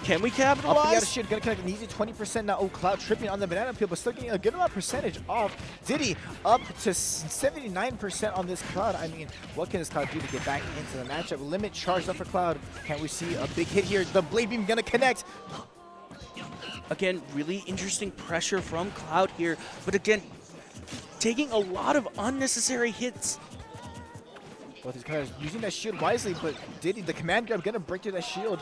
can we capitalize? Up the out of shit, gonna connect an easy 20% now. Oh, Cloud tripping on the banana peel, but still getting a good amount of percentage off. Diddy up to 79% on this Cloud. I mean, what can this Cloud do to get back into the matchup? Limit charged up for Cloud. Can we see a big hit here? The Blade Beam gonna connect. Again, really interesting pressure from Cloud here, but again, taking a lot of unnecessary hits. Both these players using that shield wisely, but Diddy, the command grab, gonna break through that shield.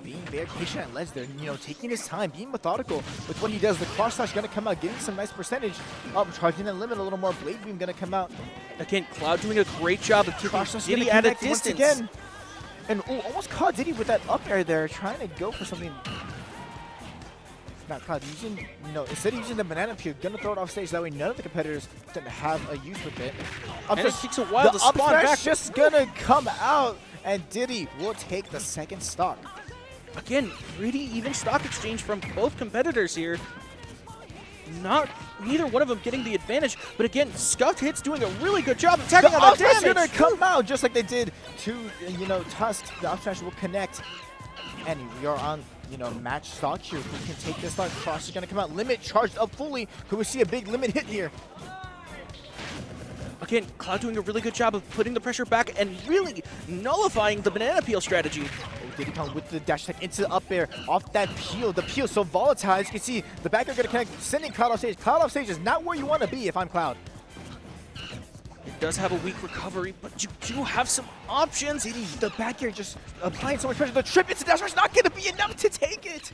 Being very patient at ledge there, you know, taking his time, being methodical with what he does. The cross slash gonna come out, getting some nice percentage. Up, charging the limit a little more. Blade Beam gonna come out. Again, Cloud doing a great job of keeping Diddy at a distance. Again. And ooh, almost caught Diddy with that up air there, trying to go for something. Not Cloud using, you know, instead of using the banana peel, gonna throw it off stage. That way, none of the competitors didn't have a use with it. And it takes a while to spawn back. Just gonna come out, and Diddy will take the second stock. Again, pretty even stock exchange from both competitors here. Neither one of them getting the advantage, but again, ScuffedHits doing a really good job of attacking on the damage. The gonna come out just like they did to, you know, Tusk. The up smash will connect, and we are on, you know, match stock here. We can take this stock. Cross is gonna come out. Limit charged up fully. Could we see a big limit hit here? Again, Cloud doing a really good job of putting the pressure back and really nullifying the banana peel strategy. Oh, Diddy come with the dash attack into the up air off that peel. The peel so volatile. As you can see, the back air gonna connect, sending Cloud off stage. Cloud off stage is not where you want to be if I'm Cloud. It does have a weak recovery, but you do have some options. Diddy, the back air just applying so much pressure. The trip into dash is not gonna be enough to take it.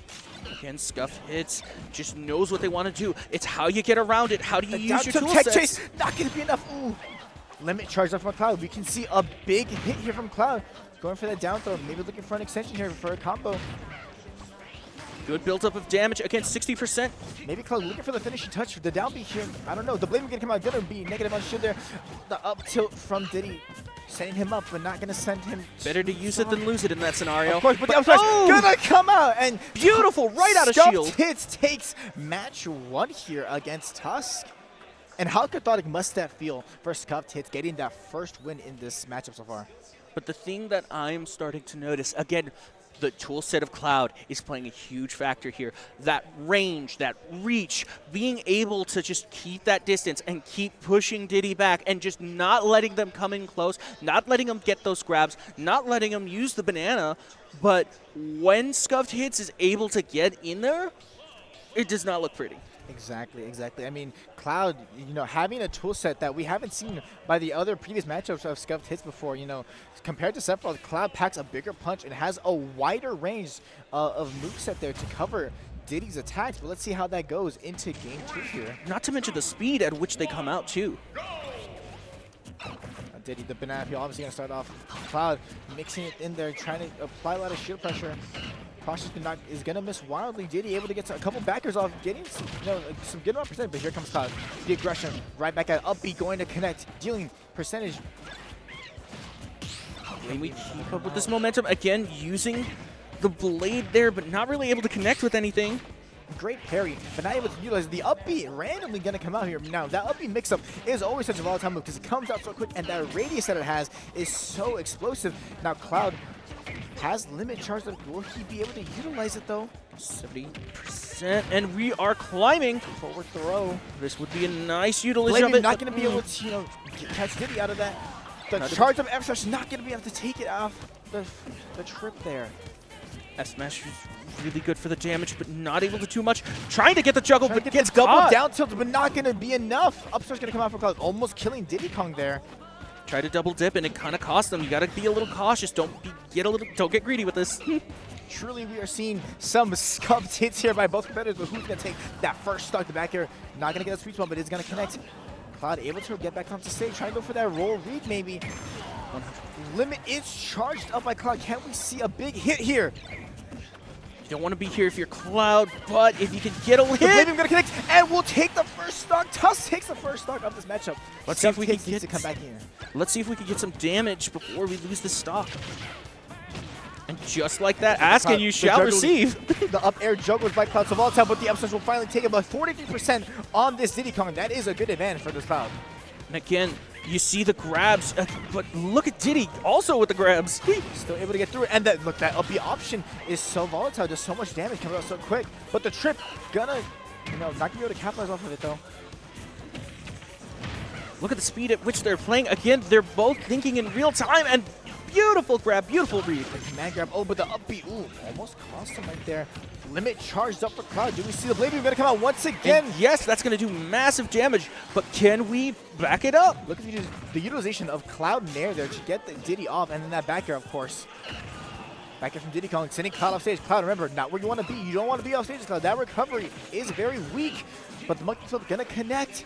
Again, ScuffedHits just knows what they want to do. It's how you get around it. How do you use your tool sets? Chase, not going to be enough. Ooh. Limit charge up from Cloud. We can see a big hit here from Cloud. Going for that down throw. Maybe looking for an extension here for a combo. Good build-up of damage. Again, 60%. Maybe Cloud looking for the finishing touch. The down beat here. I don't know. The blade going to come out. Going to be negative on shield there. The up tilt from Diddy. Setting him up, but not going to send him. Better to use it than lose it in that scenario. Of course, but the up gonna come out, and beautiful right out of shield. ScuffedHits takes match 1 here against Tusk. And how cathartic must that feel for ScuffedHits getting that first win in this matchup so far? But the thing that I'm starting to notice, again, the tool set of Cloud is playing a huge factor here. That range, that reach, being able to just keep that distance and keep pushing Diddy back and just not letting them come in close, not letting them get those grabs, not letting them use the banana. But when ScuffedHits is able to get in there, it does not look pretty. Exactly, exactly. I mean, Cloud, you know, having a tool set that we haven't seen by the other previous matchups of ScuffedHits before, you know, compared to Sephiroth, Cloud packs a bigger punch and has a wider range of moveset there to cover Diddy's attacks. But let's see how that goes into game 2 here. Not to mention the speed at which they come out, too. Diddy, the banana peel, obviously going to start off. Cloud mixing it in there, trying to apply a lot of shield pressure. Cautious is going to miss wildly. Diddy able to get a couple backers off, getting some, you know, some good amount of percentage, but here comes Cloud. The aggression, right back at up B, going to connect, dealing percentage. Can we keep up with this momentum? Again, using the blade there, but not really able to connect with anything. Great parry, but not able to utilize the up B. Randomly going to come out here. Now, that up B mix-up is always such a volatile move because it comes out so quick, and that radius that it has is so explosive. Now, Cloud has limit charge. Will he be able to utilize it, though? 70%, and we are climbing. Forward throw. This would be a nice utilization of it. Not going to be able to, you know, catch Diddy out of that. The charge of F smash not going to be able to take it off the trip there. F smash is really good for the damage, but not able to too much. Trying to get the juggle, but gets double caught. Down tilt, but not going to be enough. Up smash going to come out for Cloud, almost killing Diddy Kong there. Try to double dip, and it kind of costs them. You got to be a little cautious. Don't get greedy with this. Truly, we are seeing some scuffed hits here by both competitors, but who's going to take that first stock? The back air not going to get a sweet spot, but it's going to connect. Cloud able to get back onto stage, trying to go for that roll read maybe. Limit is charged up by Cloud. Can we see a big hit here? You don't want to be here if you're Cloud, but if you can get a hit. The Blade Beam gonna connect, and we'll take the first stock. Tusk takes the first stock of this matchup. Let's see if we can get to come back in. Let's see if we can get some damage before we lose this stock. And just like that, ask and you shall receive. The up air jugglers by Cloud so volatile, but the up smash will finally take about 43% on this Diddy Kong. That is a good advantage for this Cloud. And again, you see the grabs, but look at Diddy also with the grabs. Still able to get through it, and that up B option is so volatile, just so much damage coming out so quick. But the trip not gonna be able to capitalize off of it though. Look at the speed at which they're playing. Again, they're both thinking in real time, and beautiful grab, beautiful read. The command grab, but the up B, almost cost him right there. Limit charged up for Cloud. Do we see the Blade Beam gonna come out once again? And yes, that's gonna do massive damage, but can we back it up? Look at the utilization of Cloud Nair there to get the Diddy off, and then that back air, of course. Back air from Diddy Kong, sending Cloud off stage. Cloud, remember, not where you want to be. You don't want to be off stage, Cloud. That recovery is very weak, but the monkey flip gonna connect.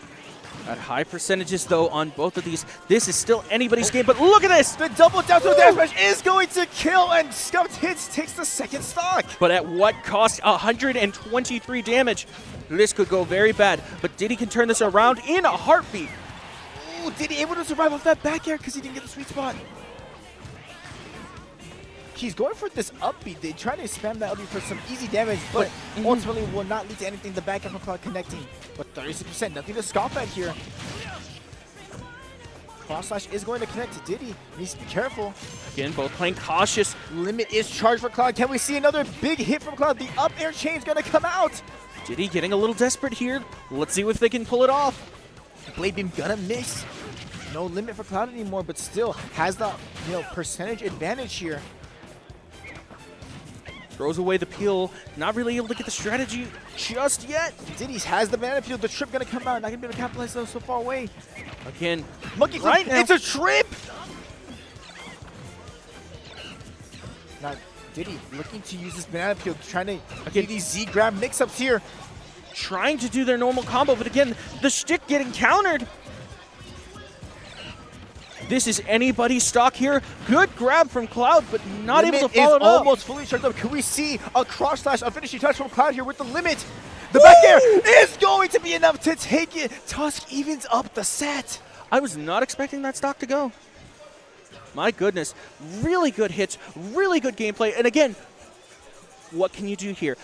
At high percentages, though, on both of these. This is still anybody's game, but look at this! The double down to dash smash is going to kill, and ScuffedHits takes the second stock. But at what cost? 123 damage. This could go very bad, but Diddy can turn this around in a heartbeat. Ooh, Diddy able to survive off that back air because he didn't get the sweet spot. He's going for this upbeat. They're trying to spam that upbeat for some easy damage, but ultimately will not lead to anything. The back end from Cloud connecting. But 36%, nothing to scoff at here. Cross slash is going to connect to Diddy. He needs to be careful. Again, both playing cautious. Limit is charged for Cloud. Can we see another big hit from Cloud? The up air chain is going to come out. Diddy getting a little desperate here. Let's see if they can pull it off. Blade Beam gonna miss. No limit for Cloud anymore, but still has the percentage advantage here. Throws away the peel, not really able to get the strategy just yet. Diddy has the banana peel, the trip gonna come out, not gonna be able to capitalize though, so far away. Again, monkey flip, right now. It's a trip! Now, Diddy looking to use this banana peel, trying to get these Z grab mix-ups here. Trying to do their normal combo, but again, the shtick getting countered. This is anybody's stock here. Good grab from Cloud, but not able to follow it up. Almost fully charged up. Can we see a cross slash, a finishing touch from Cloud here with the limit? The back air is going to be enough to take it. Tusk evens up the set. I was not expecting that stock to go. My goodness. Really good hits, really good gameplay. And again, what can you do here?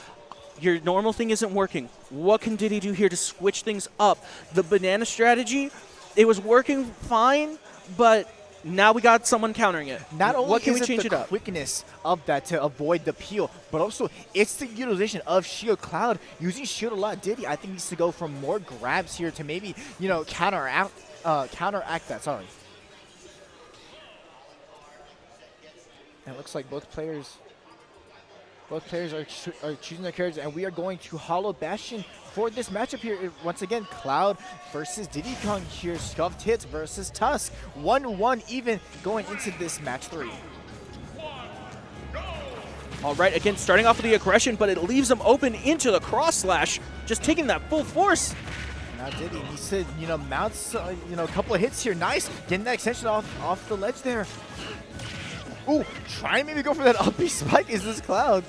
Your normal thing isn't working. What can Diddy do here to switch things up? The banana strategy, it was working fine, but now we got someone countering it. Not only what can is we change it it the up? quickness of that to avoid the peel, but also it's the utilization of shield. Cloud using shield a lot. Diddy, I think, needs to go for more grabs here to maybe counteract that. Sorry. And it looks like both players are choosing their characters, and we are going to Hollow Bastion for this matchup here. Once again, Cloud versus Diddy Kong here. ScuffedHits versus Tusk. 1-1 even going into this match 3. All right, again, starting off with the aggression, but it leaves them open into the cross slash, just taking that full force. Now Diddy needs to, mounts, a couple of hits here. Nice, getting that extension off the ledge there. Ooh, try and maybe go for that up B spike. Is this Cloud?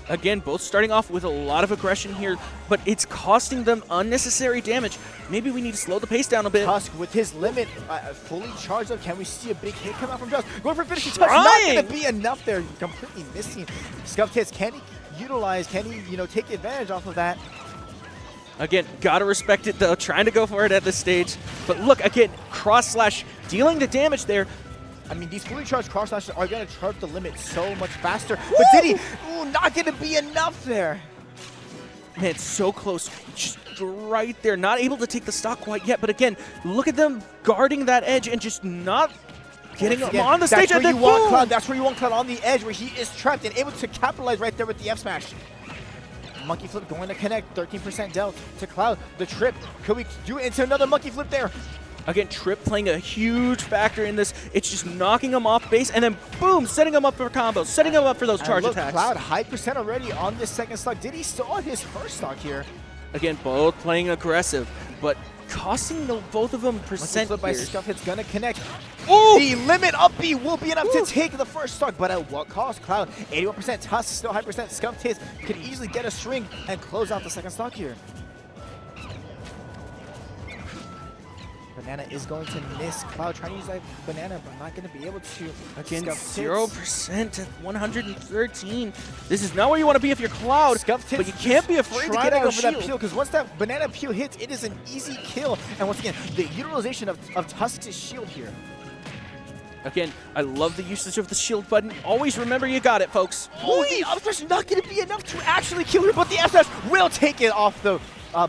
Again, both starting off with a lot of aggression here, but it's costing them unnecessary damage. Maybe we need to slow the pace down a bit. Tusk with his limit fully charged up. Can we see a big hit come out from Tusk? Going for finishing touch. Not going to be enough there. Completely missing. ScuffedHits, can he utilize, take advantage off of that? Again, gotta respect it though. Trying to go for it at this stage. But look, again, cross slash dealing the damage there. I mean, these fully charged cross slashes are going to charge the limit so much faster. But Diddy, not going to be enough there. Man, it's so close. Just right there. Not able to take the stock quite yet. But again, look at them guarding that edge and just not getting him on the stage. That's where you want Cloud. That's where you want Cloud, on the edge where he is trapped and able to capitalize right there with the F smash. Monkey flip going to connect. 13% dealt to Cloud. The trip. Could we do it into another monkey flip there? Again, Trip playing a huge factor in this. It's just knocking him off base and then boom, setting him up for combos, setting him up for those charge attacks. Cloud high percent already on this second stock. Diddy still on his first stock here? Again, both playing aggressive, but costing both of them percent Flip by here. ScuffedHits gonna connect. Ooh! The limit up B will be enough to take the first stock, but at what cost? Cloud, 81%, Tusk, still high percent. ScuffedHits could easily get a string and close out the second stock here. Banana is going to miss. Cloud trying to use that banana, but not going to be able to. Again, ScuffedHits. 0% at 113. This is not where you want to be if you're Cloud, ScuffedHits but you can't be afraid to try get out go of for that shield. peel, because once that banana peel hits, it is an easy kill. And once again, the utilization of Tusk's shield here. Again, I love the usage of the shield button. Always remember you got it, folks. Oh, the up smash not going to be enough to actually kill her, but the F smash will take it off the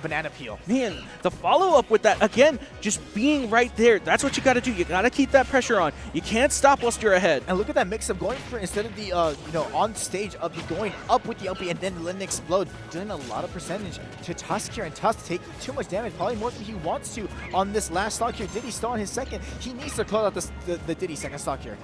banana peel. Man, the follow-up with that, again, just being right there. That's what you got to do. You got to keep that pressure on. You can't stop whilst you're ahead. And look at that mix of going for, instead of the, on stage of the going up with the LP and then letting it explode, doing a lot of percentage to Tusk here. And Tusk taking too much damage, probably more than he wants to on this last stock here. Diddy still on his second. He needs to close out the Diddy second stock here.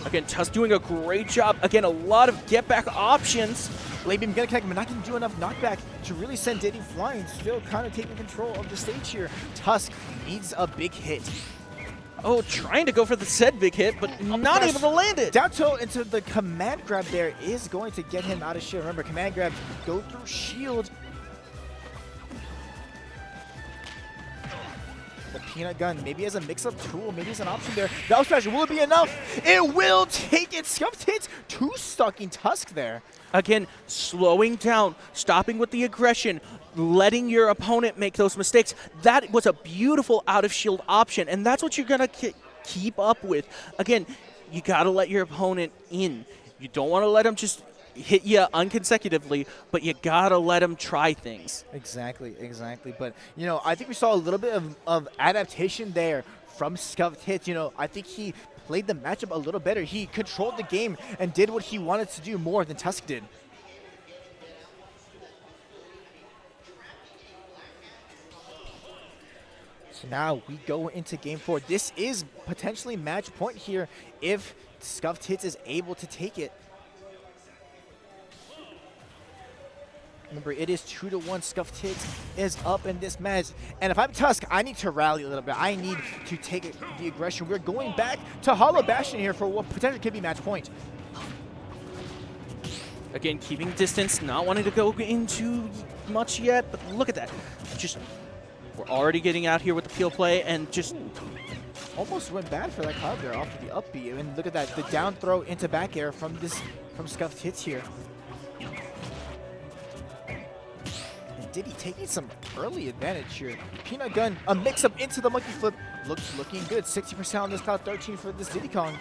Again, Tusk doing a great job. Again, a lot of get-back options. Blade Beam gonna connect, but not gonna do enough knockback to really send Diddy flying. Still kind of taking control of the stage here. Tusk needs a big hit. Oh, trying to go for the said big hit, but not able to land it. Down tilt into the command grab there is going to get him out of shield. Remember, command grabs go through shield. The peanut gun, maybe as a mix-up tool, maybe as an option there. The up smash, will it be enough? It will take it. ScuffedHits, two-stocking Tusk there. Again, slowing down, stopping with the aggression, letting your opponent make those mistakes. That was a beautiful out-of-shield option, and that's what you're going to keep up with. Again, you got to let your opponent in. You don't want to let him just hit you unconsecutively, but you got to let him try things. Exactly. But, I think we saw a little bit of adaptation there from ScuffedHits. I think he played the matchup a little better. He controlled the game and did what he wanted to do more than Tusk did. So now we go into game 4. This is potentially match point here if ScuffedHits is able to take it. Remember, it is 2-1. ScuffedHits is up in this match. And if I'm Tusk, I need to rally a little bit. I need to take the aggression. We're going back to Hollow Bastion here for what potentially could be match point. Again, keeping distance, not wanting to go into much yet, but look at that. We're already getting out here with the peel play and just almost went bad for that Cloud there off of the up B. And look at that, the down throw into back air from ScuffedHits here. Diddy taking some early advantage here. Peanut gun, a mix-up into the monkey flip. Looking good. 60% on this Cloud, 13 for this Diddy Kong.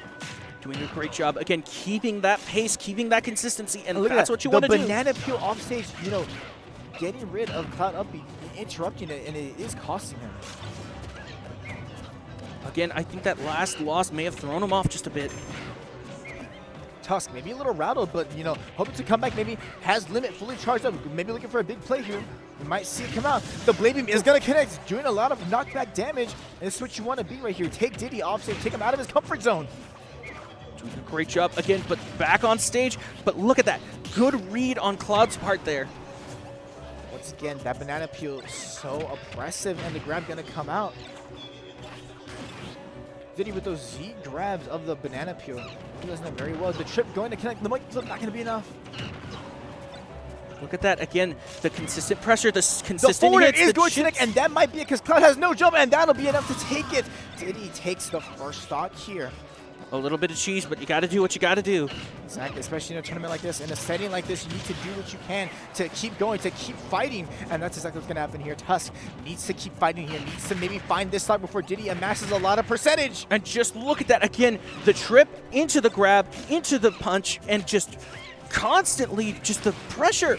Doing a great job. Again, keeping that pace, keeping that consistency, and look that's at what you want to do. The banana peel off stage, getting rid of Cloud up B, interrupting it, and it is costing him. Again, I think that last loss may have thrown him off just a bit. Tusk, maybe a little rattled, but, hoping to come back, maybe has limit fully charged up, maybe looking for a big play here. We might see it come out. The Blade Beam is going to connect, doing a lot of knockback damage, and it's what you want to be right here. Take Diddy off stage, take him out of his comfort zone. Doing a great job again, but back on stage. But look at that. Good read on Cloud's part there. Once again, that banana peel so oppressive, and the grab going to come out. Diddy with those Z grabs of the banana peel. He does that very well. The trip going to connect. The monkey flip not going to be enough. Look at that. Again, the consistent pressure, the consistent forward hits. is going to connect, and that might be it because Cloud has no jump, and that'll be enough to take it. Diddy takes the first stock here. A little bit of cheese, but you got to do what you got to do. Exactly, especially in a tournament like this. In a setting like this, you need to do what you can to keep going, to keep fighting, and that's exactly what's going to happen here. Tusk needs to keep fighting here, needs to maybe find this stock before Diddy amasses a lot of percentage. And just look at that. Again, the trip into the grab, into the punch, and just constantly just the pressure.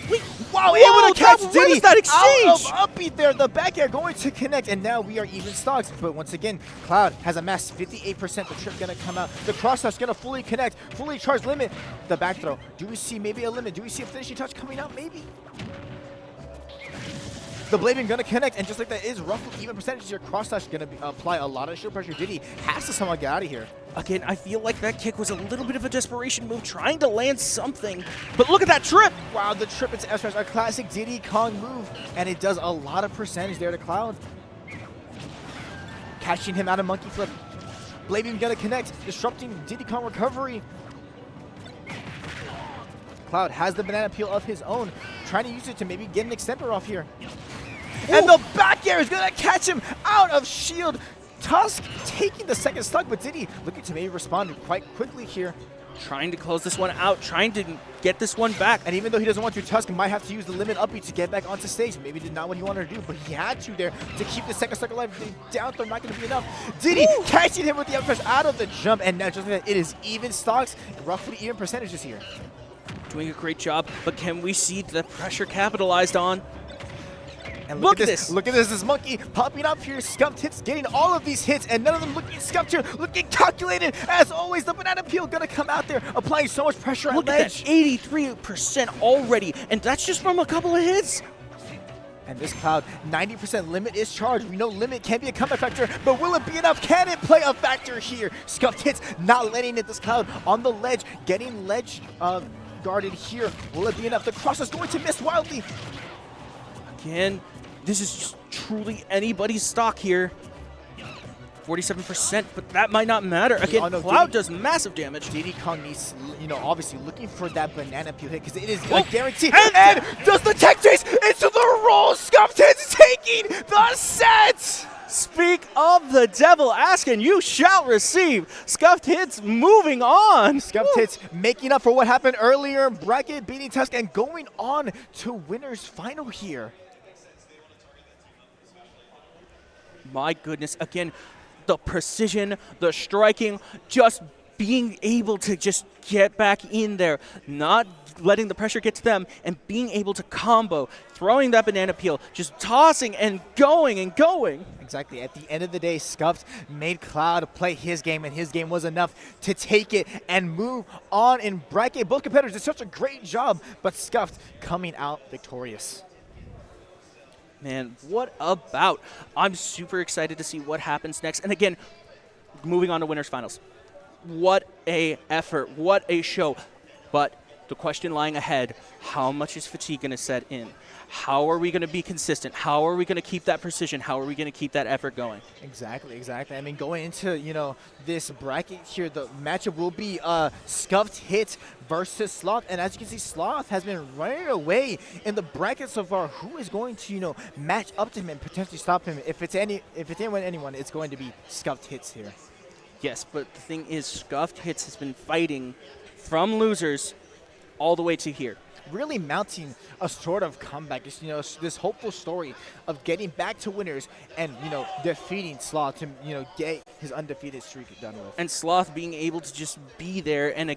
Wow, Whoa, able to catch what Diddy is that exchange? out of upbeat there. The back air going to connect, and now we are even stocks. But once again, Cloud has amassed 58%. The trip going to come out. The cross touch going to fully connect, fully charge limit. The back throw. Do we see maybe a limit? Do we see a finishing touch coming out? Maybe. The blading gonna connect, and just like that is roughly even percentages here. Cross slash gonna apply a lot of shield pressure. Diddy has to somehow get out of here. Again, I feel like that kick was a little bit of a desperation move, trying to land something. But look at that trip! Wow, the trip into S-Rush, a classic Diddy Kong move, and it does a lot of percentage there to Cloud. Catching him out of monkey flip. Blade Beam gonna connect, disrupting Diddy Kong recovery. Cloud has the banana peel of his own, trying to use it to maybe get an extender off here. Ooh. And the back air is gonna catch him out of shield. Tusk taking the second stock, but Diddy looking to maybe respond quite quickly here. Trying to close this one out, trying to get this one back. And even though he doesn't want to, Tusk might have to use the limit up beat to get back onto stage. Maybe did not what he wanted to do, but he had to there to keep the second stock alive. The down throw not going to be enough. Diddy catching him with the up smash out of the jump, and now just like that, it is even stocks, roughly even percentages here. Doing a great job, but can we see the pressure capitalized on? And look at this. Look at this monkey popping up here. ScuffedHits getting all of these hits, and none of them looking scuffed here, looking calculated. As always, the banana peel gonna come out there, applying so much pressure at ledge. Look at that, 83% already, and that's just from a couple of hits. And this Cloud, 90% limit is charged. We know limit can be a comeback factor, but will it be enough? Can it play a factor here? ScuffedHits not letting it. This Cloud on the ledge, getting ledge guarded here. Will it be enough? The cross is going to miss wildly. Again, this is just truly anybody's stock here. 47%, but that might not matter. Again, Cloud does massive damage. Diddy Kong needs, obviously looking for that banana peel hit because it is a guarantee. And does the tech chase into the roll? ScuffedHits taking the set! Speak of the devil, ask and you shall receive. ScuffedHits moving on. ScuffedHits making up for what happened earlier. Bracket beating Tusk and going on to winner's final here. My goodness, again, the precision, the striking, just being able to just get back in there, not letting the pressure get to them, and being able to combo, throwing that banana peel, just tossing and going and going. Exactly. At the end of the day, Scuffed made Cloud play his game, and his game was enough to take it and move on in bracket. Both competitors did such a great job, but Scuffed coming out victorious. Man, what a bout. I'm super excited to see what happens next. And again, moving on to winners finals. What a effort, what a show. But the question lying ahead, how much is fatigue going to set in? How are we going to be consistent? How are we going to keep that precision? How are we going to keep that effort going? Exactly. I mean, going into, this bracket here, the matchup will be ScuffedHits versus Sloth. And as you can see, Sloth has been running away in the bracket so far. Who is going to, match up to him and potentially stop him? If it's anyone, it's going to be ScuffedHits here. Yes, but the thing is, ScuffedHits has been fighting from losers all the way to here. Really mounting a sort of comeback, just, this hopeful story of getting back to winners and, defeating Sloth to, get his undefeated streak done with. And Sloth being able to just be there and